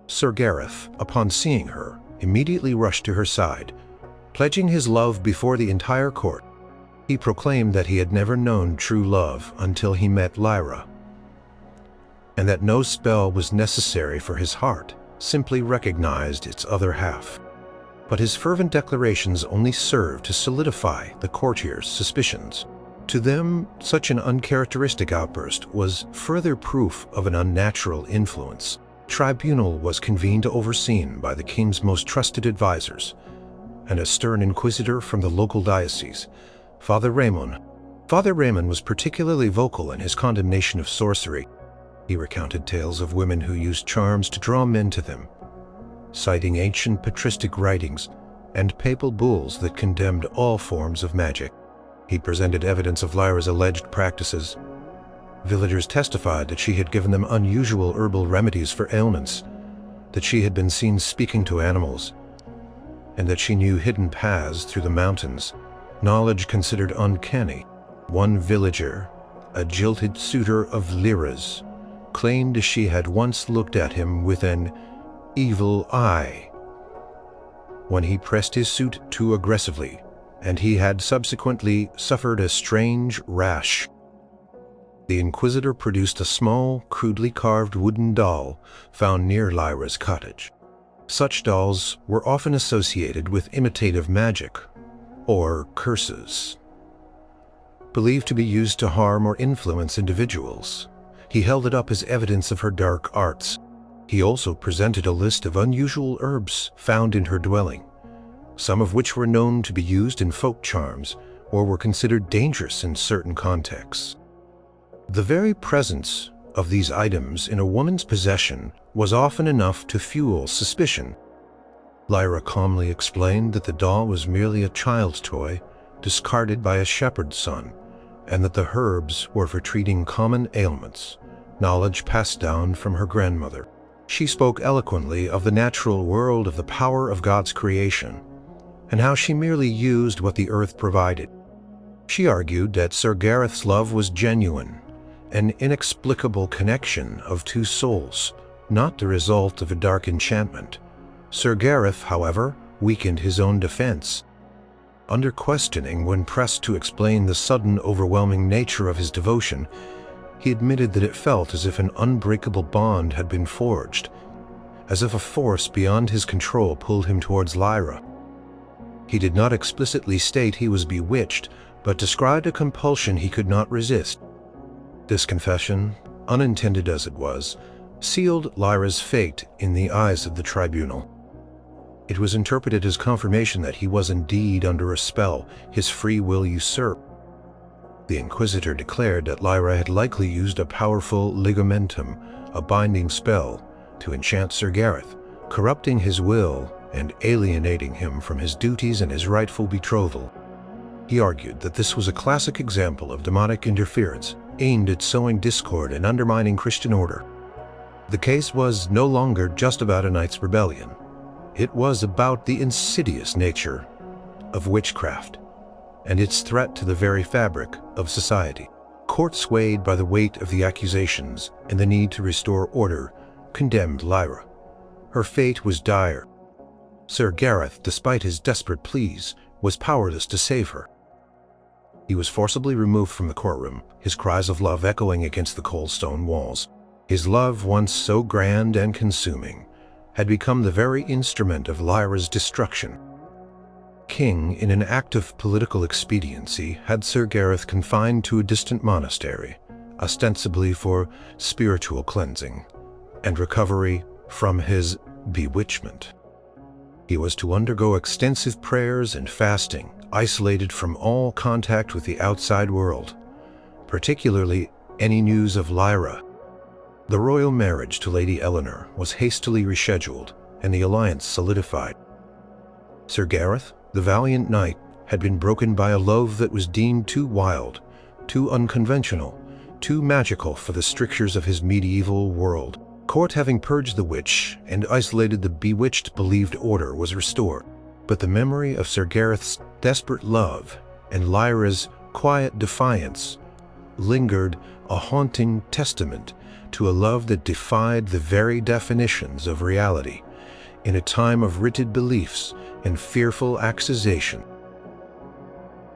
Sir Gareth, upon seeing her, immediately rushed to her side, pledging his love before the entire court. He proclaimed that he had never known true love until he met Lyra, and that no spell was necessary for his heart, simply recognized its other half. But his fervent declarations only served to solidify the courtiers' suspicions. To them, such an uncharacteristic outburst was further proof of an unnatural influence. A tribunal was convened, overseen by the king's most trusted advisors, and a stern inquisitor from the local diocese, Father Raymond. Father Raymond was particularly vocal in his condemnation of sorcery. He recounted tales of women who used charms to draw men to them, citing ancient patristic writings and papal bulls that condemned all forms of magic. He presented evidence of Lyra's alleged practices. Villagers testified that she had given them unusual herbal remedies for ailments, that she had been seen speaking to animals, and that she knew hidden paths through the mountains, knowledge considered uncanny. One villager, a jilted suitor of Lyra's, claimed she had once looked at him with an evil eye when he pressed his suit too aggressively, and he had subsequently suffered a strange rash. The inquisitor produced a small, crudely carved wooden doll found near Lyra's cottage. Such dolls were often associated with imitative magic, or curses, believed to be used to harm or influence individuals. He held it up as evidence of her dark arts. He also presented a list of unusual herbs found in her dwelling, some of which were known to be used in folk charms or were considered dangerous in certain contexts. The very presence of these items in a woman's possession was often enough to fuel suspicion. Lyra calmly explained that the doll was merely a child's toy, discarded by a shepherd's son, and that the herbs were for treating common ailments, knowledge passed down from her grandmother. She spoke eloquently of the natural world, of the power of God's creation, and how she merely used what the earth provided. She argued that Sir Gareth's love was genuine, an inexplicable connection of two souls, not the result of a dark enchantment. Sir Gareth, however, weakened his own defense. Under questioning, when pressed to explain the sudden, overwhelming nature of his devotion, he admitted that it felt as if an unbreakable bond had been forged, as if a force beyond his control pulled him towards Lyra. He did not explicitly state he was bewitched, but described a compulsion he could not resist. This confession, unintended as it was, sealed Lyra's fate in the eyes of the tribunal. It was interpreted as confirmation that he was indeed under a spell, his free will usurped. The inquisitor declared that Lyra had likely used a powerful ligamentum, a binding spell, to enchant Sir Gareth, corrupting his will and alienating him from his duties and his rightful betrothal. He argued that this was a classic example of demonic interference aimed at sowing discord and undermining Christian order. The case was no longer just about a knight's rebellion. It was about the insidious nature of witchcraft and its threat to the very fabric of society. Court, swayed by the weight of the accusations and the need to restore order, condemned Lyra. Her fate was dire. Sir Gareth, despite his desperate pleas, was powerless to save her. He was forcibly removed from the courtroom, his cries of love echoing against the cold stone walls. His love, once so grand and consuming, had become the very instrument of Lyra's destruction. King, in an act of political expediency, had Sir Gareth confined to a distant monastery, ostensibly for spiritual cleansing and recovery from his bewitchment. He was to undergo extensive prayers and fasting, isolated from all contact with the outside world, particularly any news of Lyra. The royal marriage to Lady Eleanor was hastily rescheduled, and the alliance solidified. Sir Gareth, the valiant knight, had been broken by a love that was deemed too wild, too unconventional, too magical for the strictures of his medieval world. Court, having purged the witch and isolated the bewitched, believed order was restored. But the memory of Sir Gareth's desperate love and Lyra's quiet defiance lingered, a haunting testament to a love that defied the very definitions of reality, in a time of rooted beliefs and fearful accusation.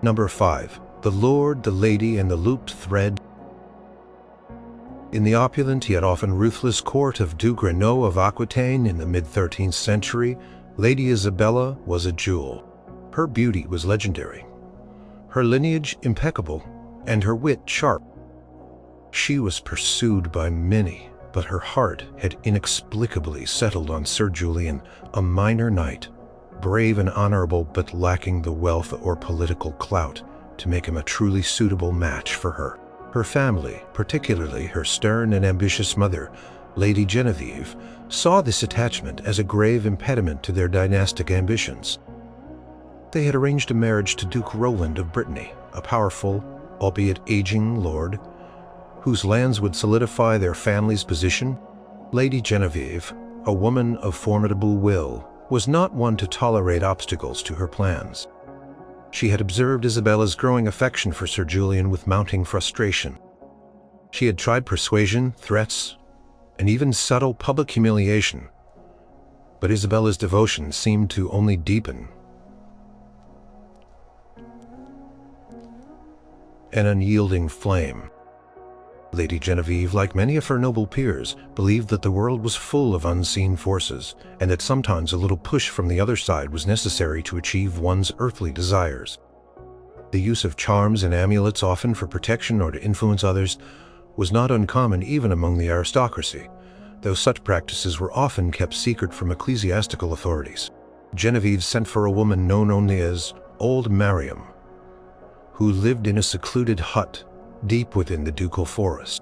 Number 5. The Lord, the Lady, and the Looped Thread. In the opulent yet often ruthless court of Duke Renaud of Aquitaine in the mid-13th century, Lady Isabella was a jewel. Her beauty was legendary, her lineage impeccable, and her wit sharp. She was pursued by many, but her heart had inexplicably settled on Sir Julian, a minor knight, brave and honorable but lacking the wealth or political clout to make him a truly suitable match for her. Her family, particularly her stern and ambitious mother, Lady Genevieve, saw this attachment as a grave impediment to their dynastic ambitions. They had arranged a marriage to Duke Roland of Brittany, a powerful, albeit aging lord, whose lands would solidify their family's position. Lady Genevieve, a woman of formidable will, was not one to tolerate obstacles to her plans. She had observed Isabella's growing affection for Sir Julian with mounting frustration. She had tried persuasion, threats, and even subtle public humiliation, but Isabella's devotion seemed to only deepen. An unyielding flame. Lady Genevieve, like many of her noble peers, believed that the world was full of unseen forces, and that sometimes a little push from the other side was necessary to achieve one's earthly desires. The use of charms and amulets, often for protection or to influence others, was not uncommon even among the aristocracy, though such practices were often kept secret from ecclesiastical authorities. Genevieve sent for a woman known only as Old Mariam, who lived in a secluded hut deep within the ducal forest.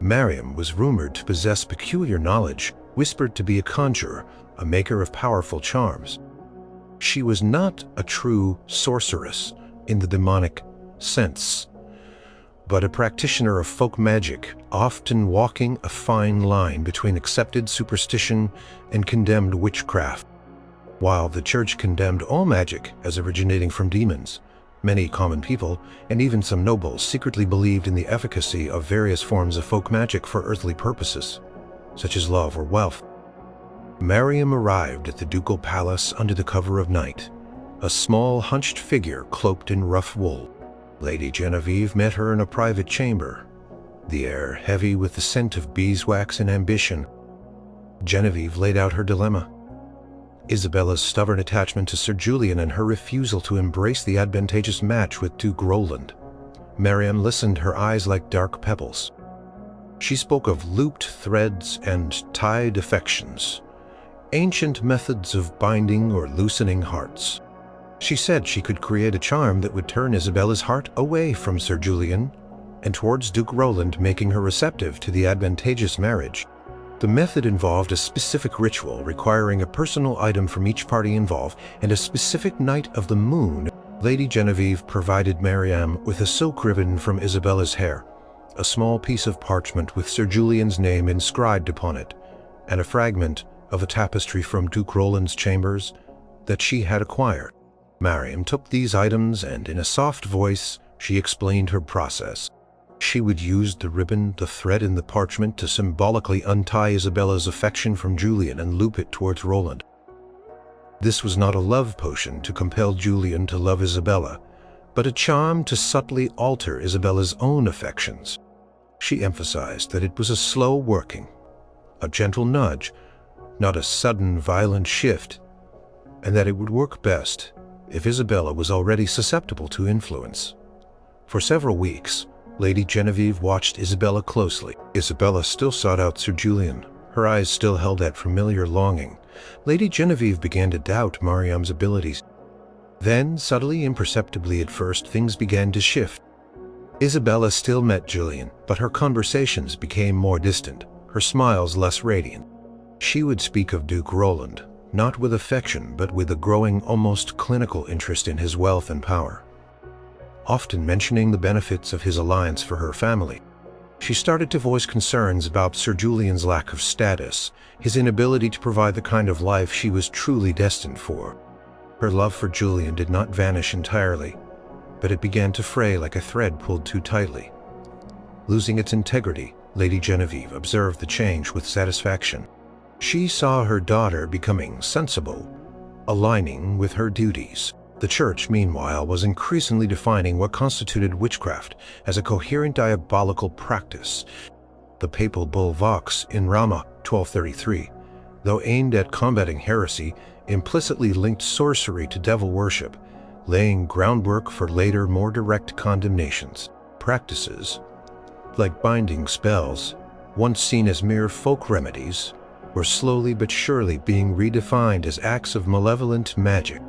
Mariam was rumored to possess peculiar knowledge, whispered to be a conjurer, a maker of powerful charms. She was not a true sorceress in the demonic sense, but a practitioner of folk magic, often walking a fine line between accepted superstition and condemned witchcraft. While the Church condemned all magic as originating from demons, many common people, and even some nobles, secretly believed in the efficacy of various forms of folk magic for earthly purposes, such as love or wealth. Mariam arrived at the ducal palace under the cover of night, a small, hunched figure cloaked in rough wool. Lady Genevieve met her in a private chamber, the air heavy with the scent of beeswax and ambition. Genevieve laid out her dilemma: Isabella's stubborn attachment to Sir Julian and her refusal to embrace the advantageous match with Duke Roland. Mariam listened, her eyes like dark pebbles. She spoke of looped threads and tied affections, ancient methods of binding or loosening hearts. She said she could create a charm that would turn Isabella's heart away from Sir Julian and towards Duke Roland, making her receptive to the advantageous marriage. The method involved a specific ritual requiring a personal item from each party involved and a specific night of the moon. Lady Genevieve provided Mariam with a silk ribbon from Isabella's hair, a small piece of parchment with Sir Julian's name inscribed upon it, and a fragment of a tapestry from Duke Roland's chambers that she had acquired. Mariam took these items and in a soft voice she explained her process. She would use the ribbon, the thread in the parchment to symbolically untie Isabella's affection from Julian and loop it towards Roland. This was not a love potion to compel Julian to love Isabella, but a charm to subtly alter Isabella's own affections. She emphasized that it was a slow working, a gentle nudge, not a sudden violent shift, and that it would work best if Isabella was already susceptible to influence. For several weeks, Lady Genevieve watched Isabella closely. Isabella still sought out Sir Julian. Her eyes still held that familiar longing. Lady Genevieve began to doubt Mariam's abilities. Then, subtly, imperceptibly at first, things began to shift. Isabella still met Julian, but her conversations became more distant, her smiles less radiant. She would speak of Duke Roland, not with affection, but with a growing, almost clinical interest in his wealth and power, often mentioning the benefits of his alliance for her family. She started to voice concerns about Sir Julian's lack of status, his inability to provide the kind of life she was truly destined for. Her love for Julian did not vanish entirely, but it began to fray like a thread pulled too tightly. Losing its integrity, Lady Genevieve observed the change with satisfaction. She saw her daughter becoming sensible, aligning with her duties. The Church, meanwhile, was increasingly defining what constituted witchcraft as a coherent diabolical practice. The papal bull Vox in Rama 1233, though aimed at combating heresy, implicitly linked sorcery to devil worship, laying groundwork for later, more direct condemnations. Practices, like binding spells, once seen as mere folk remedies, were slowly but surely being redefined as acts of malevolent magic.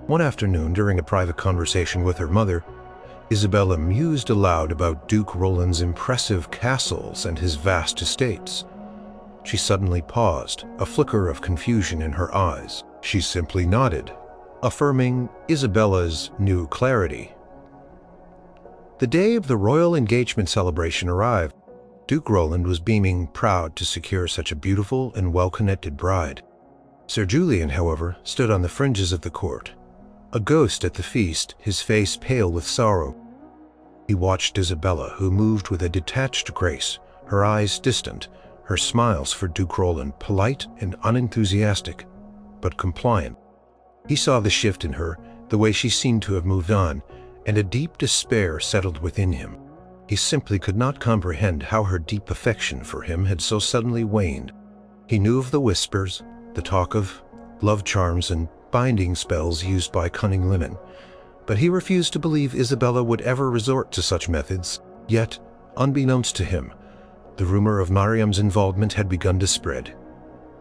One afternoon, during a private conversation with her mother, Isabella mused aloud about Duke Roland's impressive castles and his vast estates. She suddenly paused, a flicker of confusion in her eyes. She simply nodded, affirming Isabella's new clarity. The day of the royal engagement celebration arrived. Duke Roland was beaming, proud to secure such a beautiful and well-connected bride. Sir Julian, however, stood on the fringes of the court, a ghost at the feast, his face pale with sorrow. He watched Isabella, who moved with a detached grace, her eyes distant, her smiles for Duke Roland polite and unenthusiastic, but compliant. He saw the shift in her, the way she seemed to have moved on, and a deep despair settled within him. He simply could not comprehend how her deep affection for him had so suddenly waned. He knew of the whispers, the talk of love charms and binding spells used by cunning women, but he refused to believe Isabella would ever resort to such methods. Yet, unbeknownst to him, the rumor of Mariam's involvement had begun to spread,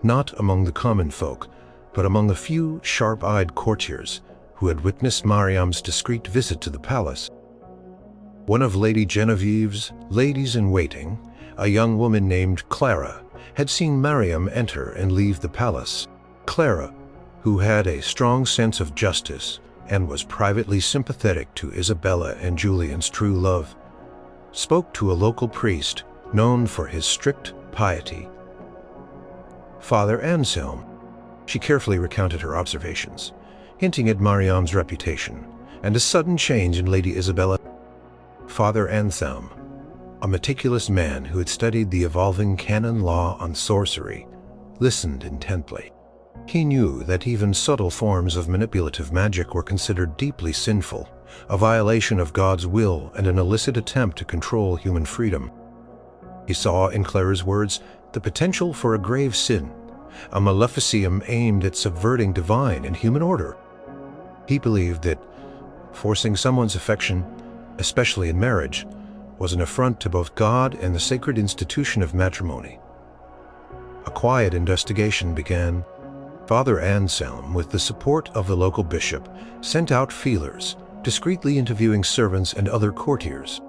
not among the common folk, but among a few sharp-eyed courtiers who had witnessed Mariam's discreet visit to the palace. One of Lady Genevieve's ladies-in-waiting, a young woman named Clara, had seen Mariam enter and leave the palace. Clara, who had a strong sense of justice and was privately sympathetic to Isabella and Julian's true love, spoke to a local priest known for his strict piety, Father Anselm. She carefully recounted her observations, hinting at Mariam's reputation and a sudden change in Lady Isabella. Father Anselm, a meticulous man who had studied the evolving canon law on sorcery, listened intently. He knew that even subtle forms of manipulative magic were considered deeply sinful, a violation of God's will and an illicit attempt to control human freedom. He saw in Clara's words the potential for a grave sin, a maleficium aimed at subverting divine and human order. He believed that forcing someone's affection, especially in marriage, was an affront to both God and the sacred institution of matrimony. A quiet investigation began. Father Anselm, with the support of the local bishop, sent out feelers, discreetly interviewing servants and other courtiers.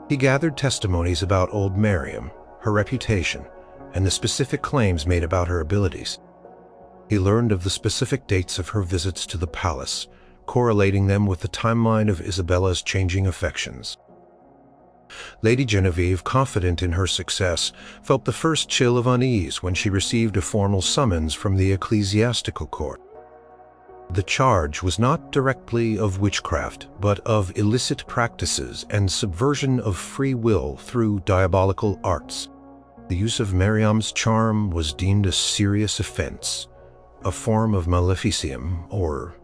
He gathered testimonies about old Miriam, her reputation, and the specific claims made about her abilities. He learned of the specific dates of her visits to the palace, correlating them with the timeline of Isabella's changing affections. Lady Genevieve, confident in her success, felt the first chill of unease when she received a formal summons from the ecclesiastical court. The charge was not directly of witchcraft, but of illicit practices and subversion of free will through diabolical arts. The use of Miriam's charm was deemed a serious offense, a form of maleficium, or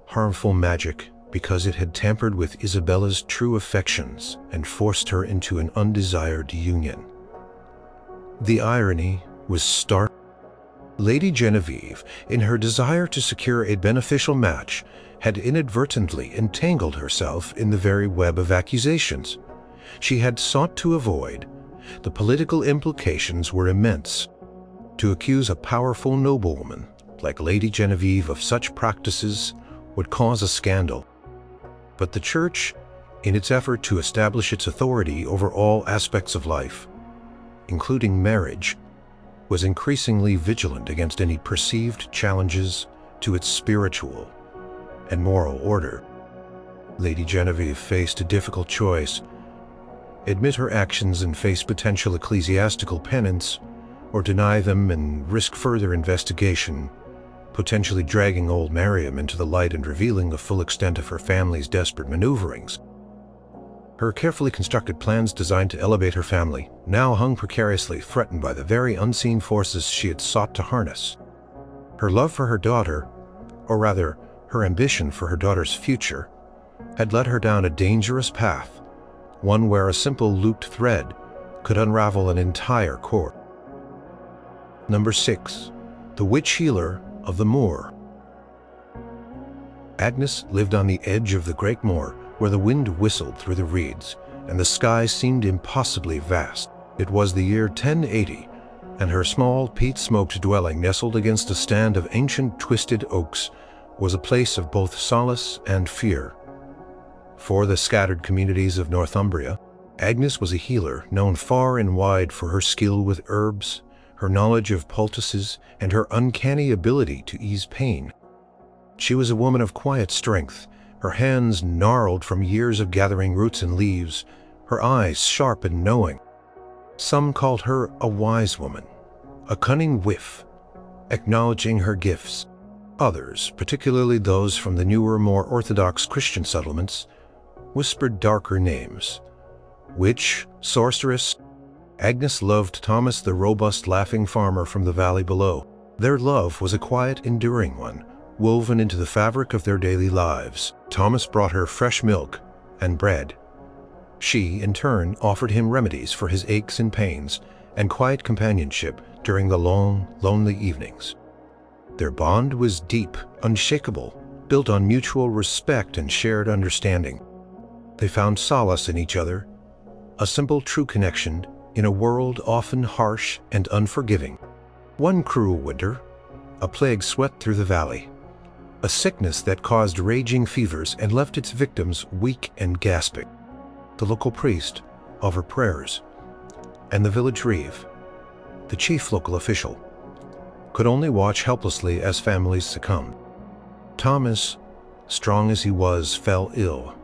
harmful magic, because it had tampered with Isabella's true affections and forced her into an undesired union. The irony was stark. Lady Genevieve, in her desire to secure a beneficial match, had inadvertently entangled herself in the very web of accusations she had sought to avoid. The political implications were immense. To accuse a powerful noblewoman like Lady Genevieve of such practices would cause a scandal. But the Church, in its effort to establish its authority over all aspects of life, including marriage, was increasingly vigilant against any perceived challenges to its spiritual and moral order. Lady Genevieve faced a difficult choice: admit her actions and face potential ecclesiastical penance, or deny them and risk further investigation, potentially dragging old Miriam into the light and revealing the full extent of her family's desperate maneuverings. Her carefully constructed plans designed to elevate her family now hung precariously, threatened by the very unseen forces she had sought to harness. Her love for her daughter, or rather, her ambition for her daughter's future, had led her down a dangerous path, one where a simple looped thread could unravel an entire court. Number 6. The Witch Healer of the Moor. Agnes lived on the edge of the great moor, where the wind whistled through the reeds, and the sky seemed impossibly vast. It was the year 1080, and her small, peat-smoked dwelling, nestled against a stand of ancient twisted oaks, was a place of both solace and fear. For the scattered communities of Northumbria, Agnes was a healer known far and wide for her skill with herbs, her knowledge of poultices, and her uncanny ability to ease pain. She was a woman of quiet strength, her hands gnarled from years of gathering roots and leaves, her eyes sharp and knowing. Some called her a wise woman, a cunning whiff, acknowledging her gifts. Others, particularly those from the newer, more orthodox Christian settlements, whispered darker names: witch, sorceress. Agnes loved Thomas, the robust, laughing farmer from the valley below. Their love was a quiet, enduring one, woven into the fabric of their daily lives. Thomas brought her fresh milk and bread. She, in turn, offered him remedies for his aches and pains, and quiet companionship during the long, lonely evenings. Their bond was deep, unshakable, built on mutual respect and shared understanding. They found solace in each other, a simple, true connection in a world often harsh and unforgiving. One cruel winter, a plague swept through the valley, a sickness that caused raging fevers and left its victims weak and gasping. The local priest offered prayers, and the village reeve, the chief local official, could only watch helplessly as families succumbed. Thomas, strong as he was, fell ill,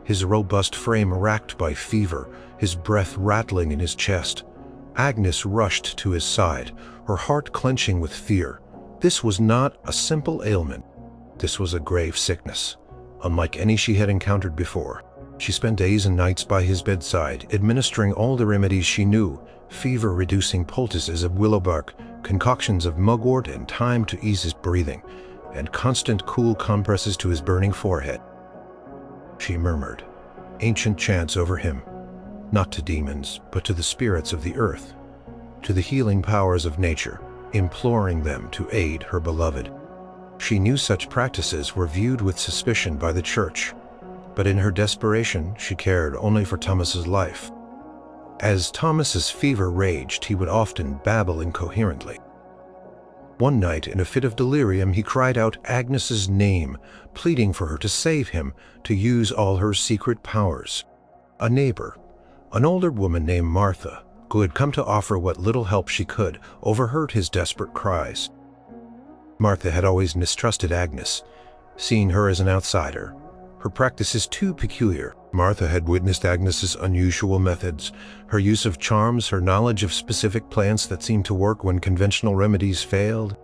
his robust frame racked by fever, his breath rattling in his chest. Agnes rushed to his side, her heart clenching with fear. This was not a simple ailment. This was a grave sickness, unlike any she had encountered before. She spent days and nights by his bedside, administering all the remedies she knew: fever-reducing poultices of willow bark, concoctions of mugwort and thyme to ease his breathing, and constant cool compresses to his burning forehead. She murmured ancient chants over him, not to demons, but to the spirits of the earth, to the healing powers of nature, imploring them to aid her beloved. She knew such practices were viewed with suspicion by the Church, but in her desperation she cared only for Thomas's life. As Thomas's fever raged, he would often babble incoherently. One night, in a fit of delirium, he cried out Agnes's name, pleading for her to save him, to use all her secret powers. A neighbor, an older woman named Martha, who had come to offer what little help she could, overheard his desperate cries. Martha had always mistrusted Agnes, seeing her as an outsider. Her practices too peculiar. Martha had witnessed Agnes's unusual methods, her use of charms, her knowledge of specific plants that seemed to work when conventional remedies failed.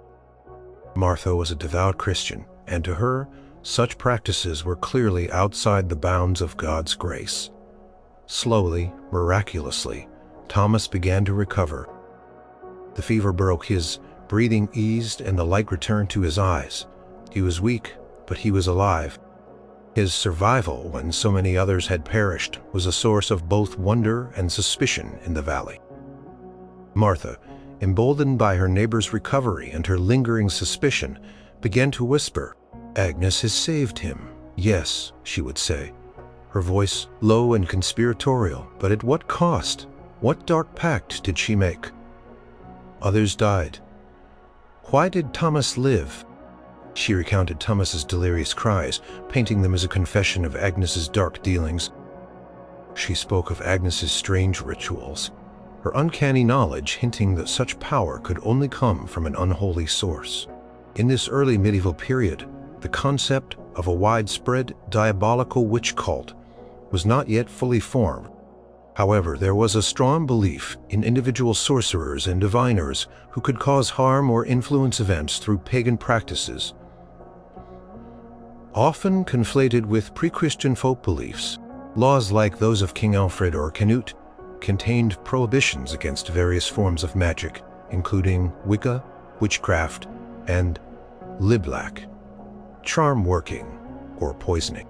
Martha was a devout Christian, and to her, such practices were clearly outside the bounds of God's grace. Slowly, miraculously, Thomas began to recover. The fever broke his breathing eased, and the light returned to his eyes. He was weak, but he was alive. His survival, when so many others had perished, was a source of both wonder and suspicion in the valley. Martha, emboldened by her neighbor's recovery and her lingering suspicion, began to whisper, "Agnes has saved him." "Yes," she would say, her voice low and conspiratorial, but at what cost? What dark pact did she make? Others died. Why did Thomas live? She recounted Thomas's delirious cries, painting them as a confession of Agnes's dark dealings. She spoke of Agnes's strange rituals, her uncanny knowledge hinting that such power could only come from an unholy source. In this early medieval period, the concept of a widespread diabolical witch cult was not yet fully formed. However, there was a strong belief in individual sorcerers and diviners who could cause harm or influence events through pagan practices. Often conflated with pre-Christian folk beliefs, laws like those of King Alfred or Canute contained prohibitions against various forms of magic, including Wicca, witchcraft, and liblak, charm working or poisoning.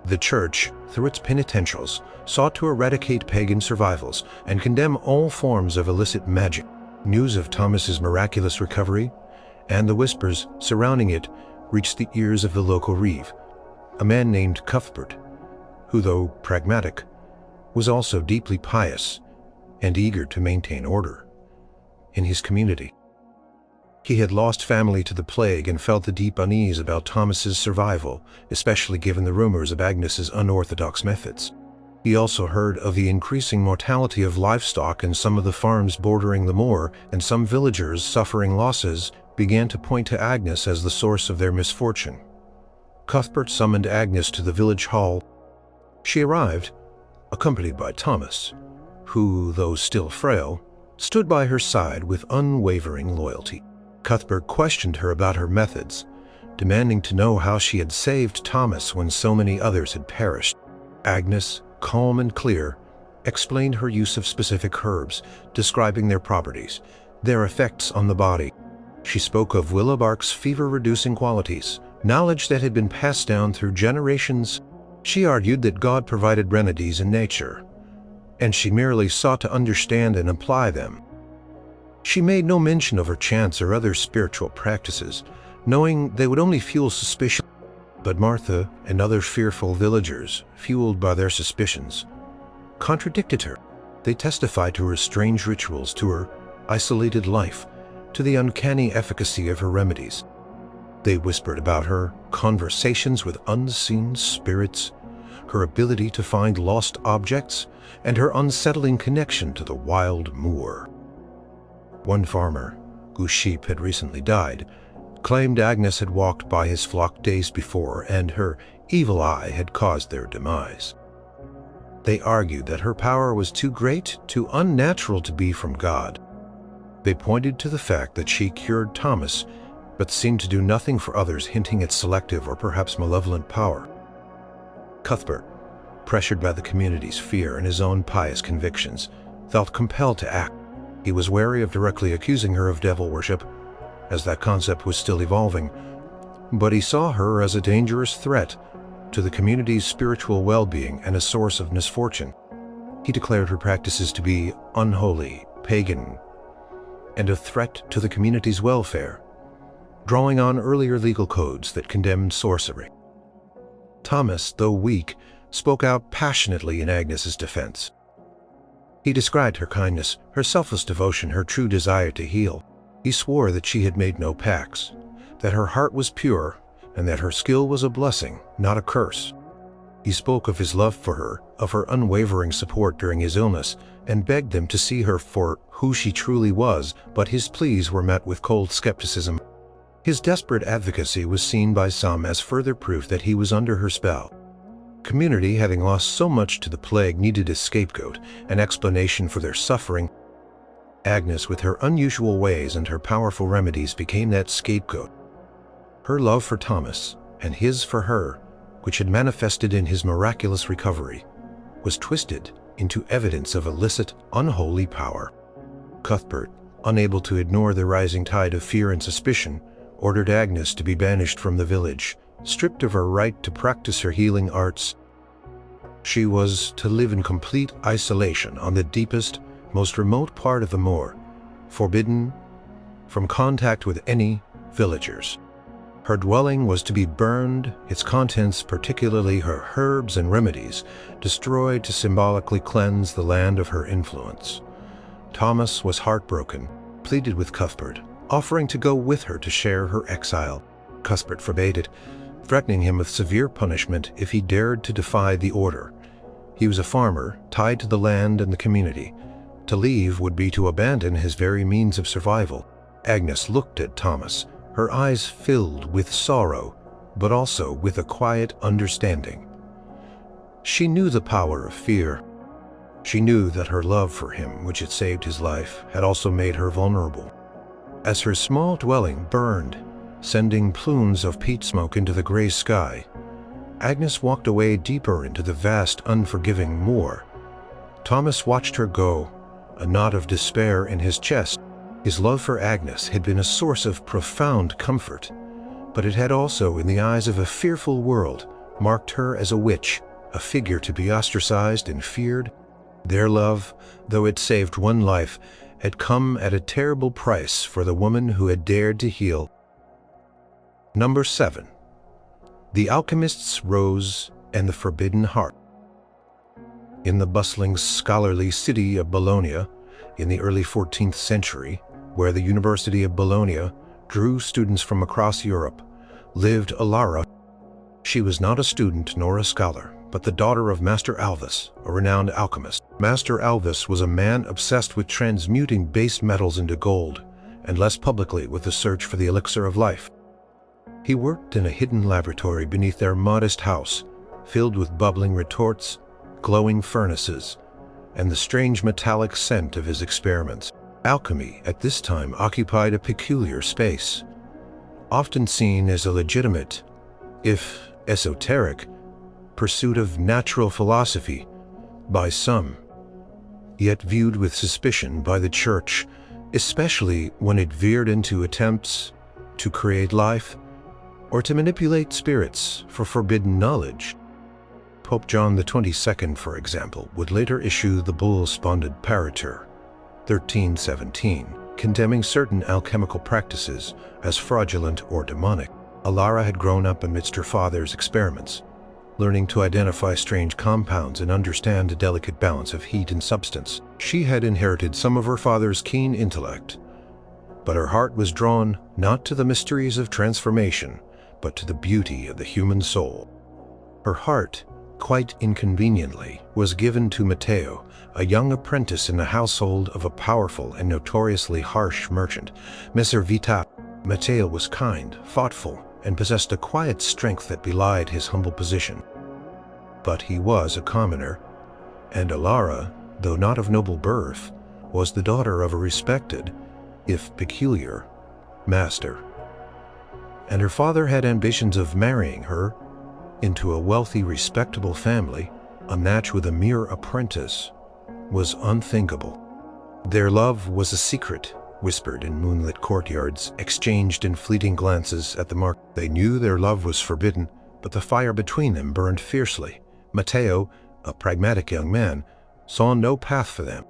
The Church, through its penitentials, sought to eradicate pagan survivals and condemn all forms of illicit magic. News of Thomas's miraculous recovery and the whispers surrounding it reached the ears of the local reeve, a man named Cuthbert, who, though pragmatic, was also deeply pious and eager to maintain order in his community. He had lost family to the plague and felt a deep unease about Thomas's survival, especially given the rumors of Agnes's unorthodox methods. He also heard of the increasing mortality of livestock in some of the farms bordering the moor, and some villagers suffering losses began to point to Agnes as the source of their misfortune. Cuthbert summoned Agnes to the village hall. She arrived, accompanied by Thomas, who, though still frail, stood by her side with unwavering loyalty. Cuthbert questioned her about her methods, demanding to know how she had saved Thomas when so many others had perished. Agnes, calm and clear, explained her use of specific herbs, describing their properties, their effects on the body. She spoke of willow bark's fever-reducing qualities, knowledge that had been passed down through generations. She argued that God provided remedies in nature, and she merely sought to understand and apply them. She made no mention of her chants or other spiritual practices, knowing they would only fuel suspicion. But Martha and other fearful villagers, fueled by their suspicions, contradicted her. They testified to her strange rituals, to her isolated life, to the uncanny efficacy of her remedies. They whispered about her conversations with unseen spirits, her ability to find lost objects, and her unsettling connection to the wild moor. One farmer, whose sheep had recently died, claimed Agnes had walked by his flock days before, and her evil eye had caused their demise. They argued that her power was too great, too unnatural to be from God. They pointed to the fact that she cured Thomas, but seemed to do nothing for others, hinting at selective or perhaps malevolent power. Cuthbert, pressured by the community's fear and his own pious convictions, felt compelled to act. He was wary of directly accusing her of devil worship, as that concept was still evolving, but he saw her as a dangerous threat to the community's spiritual well-being and a source of misfortune. He declared her practices to be unholy, pagan, and a threat to the community's welfare, drawing on earlier legal codes that condemned sorcery. Thomas, though weak, spoke out passionately in Agnes's defense. He described her kindness, her selfless devotion, her true desire to heal. He swore that she had made no pacts, that her heart was pure, and that her skill was a blessing, not a curse. He spoke of his love for her, of her unwavering support during his illness, and begged them to see her for who she truly was, but his pleas were met with cold skepticism. His desperate advocacy was seen by some as further proof that he was under her spell. Community, having lost so much to the plague, needed a scapegoat, an explanation for their suffering. Agnes, with her unusual ways and her powerful remedies, became that scapegoat. Her love for Thomas, and his for her, which had manifested in his miraculous recovery, was twisted into evidence of illicit, unholy power. Cuthbert, unable to ignore the rising tide of fear and suspicion, ordered Agnes to be banished from the village, stripped of her right to practice her healing arts. She was to live in complete isolation on the deepest, most remote part of the moor, forbidden from contact with any villagers. Her dwelling was to be burned, its contents, particularly her herbs and remedies, destroyed to symbolically cleanse the land of her influence. Thomas was heartbroken, pleaded with Cuthbert, offering to go with her to share her exile. Cuthbert forbade it, threatening him with severe punishment if he dared to defy the order. He was a farmer, tied to the land and the community. To leave would be to abandon his very means of survival. Agnes looked at Thomas, her eyes filled with sorrow, but also with a quiet understanding. She knew the power of fear. She knew that her love for him, which had saved his life, had also made her vulnerable. As her small dwelling burned, sending plumes of peat smoke into the gray sky, Agnes walked away deeper into the vast, unforgiving moor. Thomas watched her go, a knot of despair in his chest. His love for Agnes had been a source of profound comfort, but it had also, in the eyes of a fearful world, marked her as a witch, a figure to be ostracized and feared. Their love, though it saved one life, had come at a terrible price for the woman who had dared to heal. Number 7. The Alchemist's Rose and the Forbidden Heart. In the bustling, scholarly city of Bologna, in the early 14th century, where the University of Bologna drew students from across Europe, lived Alaric. She was not a student nor a scholar, but the daughter of Master Alvis, a renowned alchemist. Master Alvis was a man obsessed with transmuting base metals into gold, and less publicly with the search for the elixir of life. He worked in a hidden laboratory beneath their modest house, filled with bubbling retorts, glowing furnaces, and the strange metallic scent of his experiments. Alchemy at this time occupied a peculiar space, often seen as a legitimate, if esoteric, pursuit of natural philosophy by some, yet viewed with suspicion by the Church, especially when it veered into attempts to create life or to manipulate spirits for forbidden knowledge. Pope John XXII, for example, would later issue the bull Sponded Paratur, 1317, condemning certain alchemical practices as fraudulent or demonic. Alara had grown up amidst her father's experiments, learning to identify strange compounds and understand a delicate balance of heat and substance. She had inherited some of her father's keen intellect, but her heart was drawn not to the mysteries of transformation, but to the beauty of the human soul. Her heart, quite inconveniently, was given to Matteo, a young apprentice in the household of a powerful and notoriously harsh merchant, Messer Vita. Matteo was kind, thoughtful, and possessed a quiet strength that belied his humble position. But he was a commoner, and Alara, though not of noble birth, was the daughter of a respected, if peculiar, master. And her father had ambitions of marrying her into a wealthy, respectable family. A match with a mere apprentice was unthinkable. Their love was a secret, whispered in moonlit courtyards, exchanged in fleeting glances at the market. They knew their love was forbidden, but the fire between them burned fiercely. Matteo, a pragmatic young man, saw no path for them.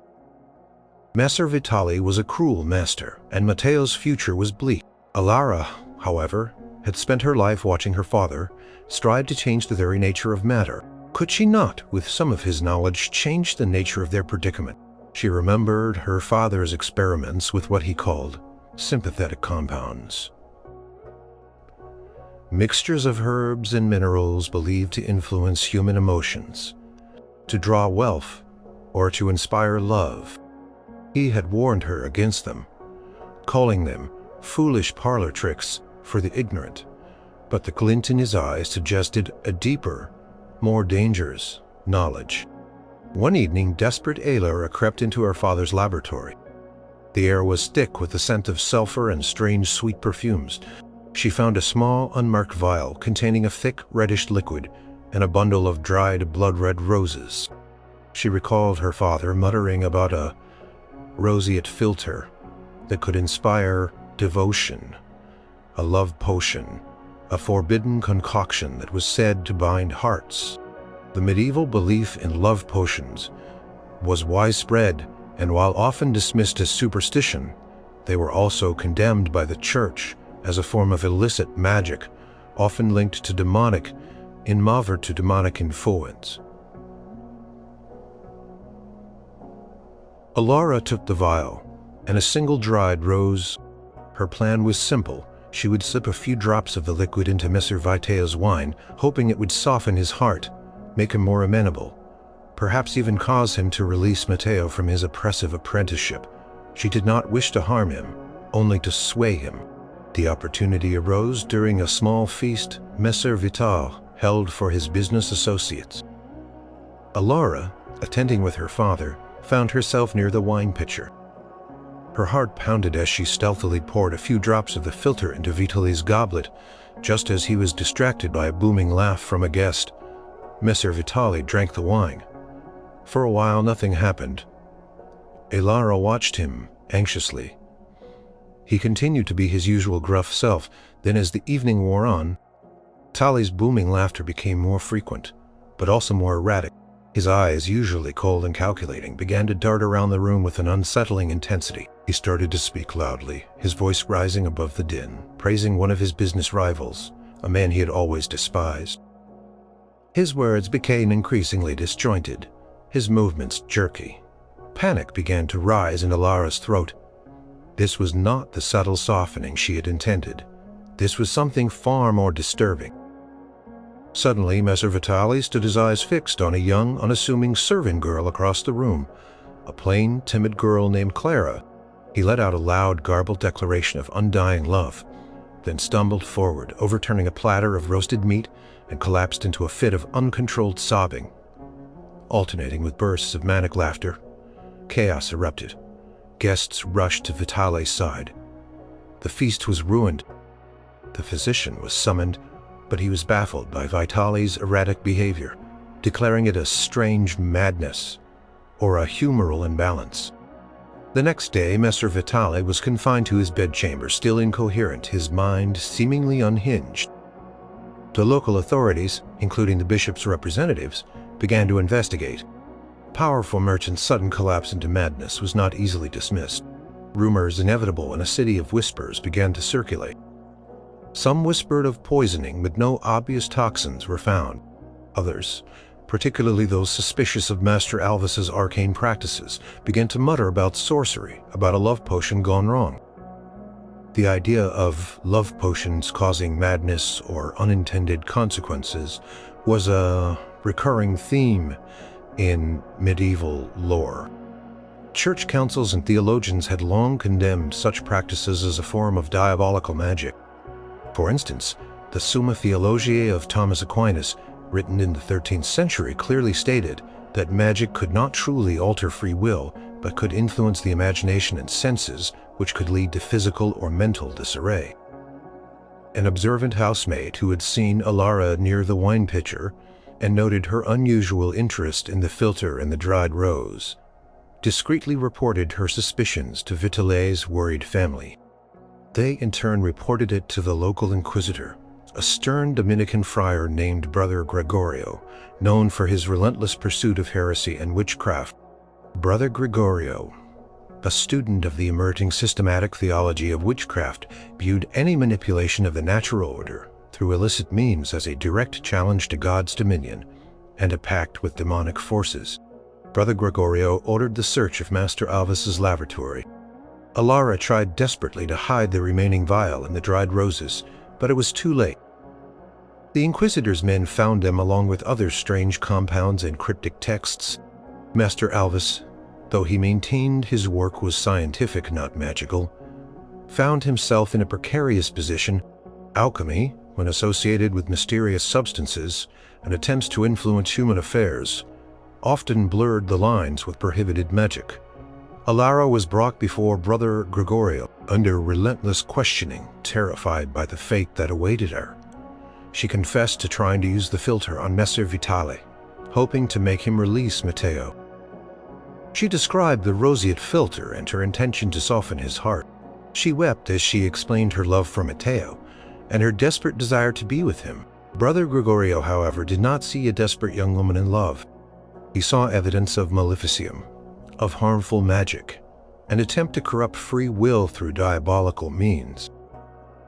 Messer Vitali was a cruel master, and Matteo's future was bleak. Alara, however, had spent her life watching her father strive to change the very nature of matter. Could she not, with some of his knowledge, change the nature of their predicament? She remembered her father's experiments with what he called sympathetic compounds. Mixtures of herbs and minerals believed to influence human emotions, to draw wealth, or to inspire love. He had warned her against them, calling them foolish parlor tricks for the ignorant, but the glint in his eyes suggested a deeper, more dangerous knowledge. One evening, desperate Alaric crept into her father's laboratory. The air was thick with the scent of sulfur and strange sweet perfumes. She found a small, unmarked vial containing a thick, reddish liquid and a bundle of dried, blood-red roses. She recalled her father muttering about a roseate philter that could inspire devotion, a love potion, a forbidden concoction that was said to bind hearts. The medieval belief in love potions was widespread, and while often dismissed as superstition, they were also condemned by the Church as a form of illicit magic, often linked to demonic influence. Alaric took the vial and a single dried rose. Her plan was simple. She would slip a few drops of the liquid into Messer Vitel's wine, hoping it would soften his heart, make him more amenable, perhaps even cause him to release Matteo from his oppressive apprenticeship. She did not wish to harm him, only to sway him. The opportunity arose during a small feast Messer Vital held for his business associates. Alaric, attending with her father, found herself near the wine pitcher. Her heart pounded as she stealthily poured a few drops of the philter into Vitali's goblet. Just as he was distracted by a booming laugh from a guest, Messer Vitali drank the wine. For a while nothing happened. Alaric watched him anxiously. He continued to be his usual gruff self. Then as the evening wore on, Vitali's booming laughter became more frequent, but also more erratic. His eyes, usually cold and calculating, began to dart around the room with an unsettling intensity. He started to speak loudly, his voice rising above the din, praising one of his business rivals, a man he had always despised. His words became increasingly disjointed, his movements jerky. Panic began to rise in Alaric's throat. This was not the subtle softening she had intended. This was something far more disturbing. Suddenly, Messer Vitali stood, his eyes fixed on a young, unassuming servant girl across the room, a plain, timid girl named Clara. He let out a loud, garbled declaration of undying love, then stumbled forward, overturning a platter of roasted meat, and collapsed into a fit of uncontrolled sobbing. Alternating with bursts of manic laughter, chaos erupted. Guests rushed to Vitali's side. The feast was ruined. The physician was summoned, but he was baffled by Vitali's erratic behavior, declaring it a strange madness or a humoral imbalance. The next day, Messer Vitali was confined to his bedchamber, still incoherent, his mind seemingly unhinged. The local authorities, including the bishop's representatives, began to investigate. Powerful merchant's sudden collapse into madness was not easily dismissed. Rumors inevitable in a city of whispers began to circulate. Some whispered of poisoning, but no obvious toxins were found. Others, particularly those suspicious of Master Alvis's arcane practices, began to mutter about sorcery, about a love potion gone wrong. The idea of love potions causing madness or unintended consequences was a recurring theme in medieval lore. Church councils and theologians had long condemned such practices as a form of diabolical magic. For instance, the Summa Theologiae of Thomas Aquinas, written in the 13th century, clearly stated that magic could not truly alter free will, but could influence the imagination and senses, which could lead to physical or mental disarray. An observant housemaid who had seen Alaric near the wine pitcher and noted her unusual interest in the philter and the dried rose, discreetly reported her suspicions to Vitali's worried family. They in turn reported it to the local inquisitor, a stern Dominican friar named Brother Gregorio, known for his relentless pursuit of heresy and witchcraft. Brother Gregorio, a student of the emerging systematic theology of witchcraft, viewed any manipulation of the natural order through illicit means as a direct challenge to God's dominion and a pact with demonic forces. Brother Gregorio ordered the search of Master Alvis's laboratory. Alaric tried desperately to hide the remaining vial in the dried roses, but it was too late. The Inquisitor's men found them along with other strange compounds and cryptic texts. Master Alvis, though he maintained his work was scientific, not magical, found himself in a precarious position. Alchemy, when associated with mysterious substances and attempts to influence human affairs, often blurred the lines with prohibited magic. Alara was brought before Brother Gregorio under relentless questioning, terrified by the fate that awaited her. She confessed to trying to use the filter on Messer Vitale, hoping to make him release Matteo. She described the roseate filter and her intention to soften his heart. She wept as she explained her love for Matteo and her desperate desire to be with him. Brother Gregorio, however, did not see a desperate young woman in love. He saw evidence of maleficium, of harmful magic, an attempt to corrupt free will through diabolical means.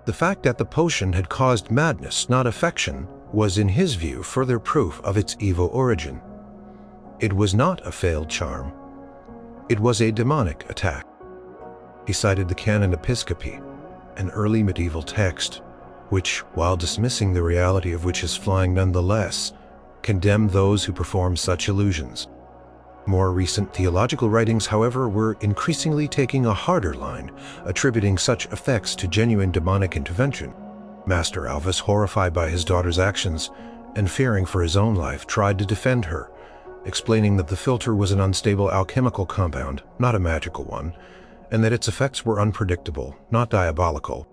The fact that the potion had caused madness, not affection, was in his view further proof of its evil origin. It was not a failed charm. It was a demonic attack. He cited the Canon Episcopi, an early medieval text, which, while dismissing the reality of witches flying nonetheless, condemned those who perform such illusions. More recent theological writings, however, were increasingly taking a harder line, attributing such effects to genuine demonic intervention. Master Alvis, horrified by his daughter's actions and fearing for his own life, tried to defend her, explaining that the filter was an unstable alchemical compound, not a magical one, and that its effects were unpredictable, not diabolical.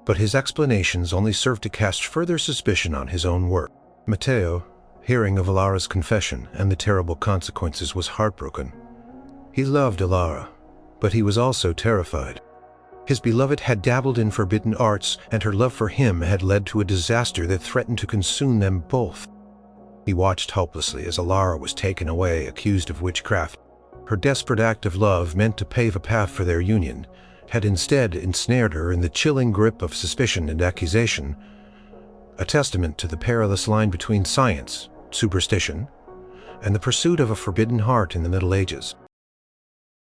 But his explanations only served to cast further suspicion on his own work. Matteo, hearing of Alara's confession and the terrible consequences, was heartbroken. He loved Alara, but he was also terrified. His beloved had dabbled in forbidden arts, and her love for him had led to a disaster that threatened to consume them both. He watched helplessly as Alara was taken away, accused of witchcraft. Her desperate act of love, meant to pave a path for their union, had instead ensnared her in the chilling grip of suspicion and accusation, a testament to the perilous line between science, superstition, and the pursuit of a forbidden heart in the Middle Ages.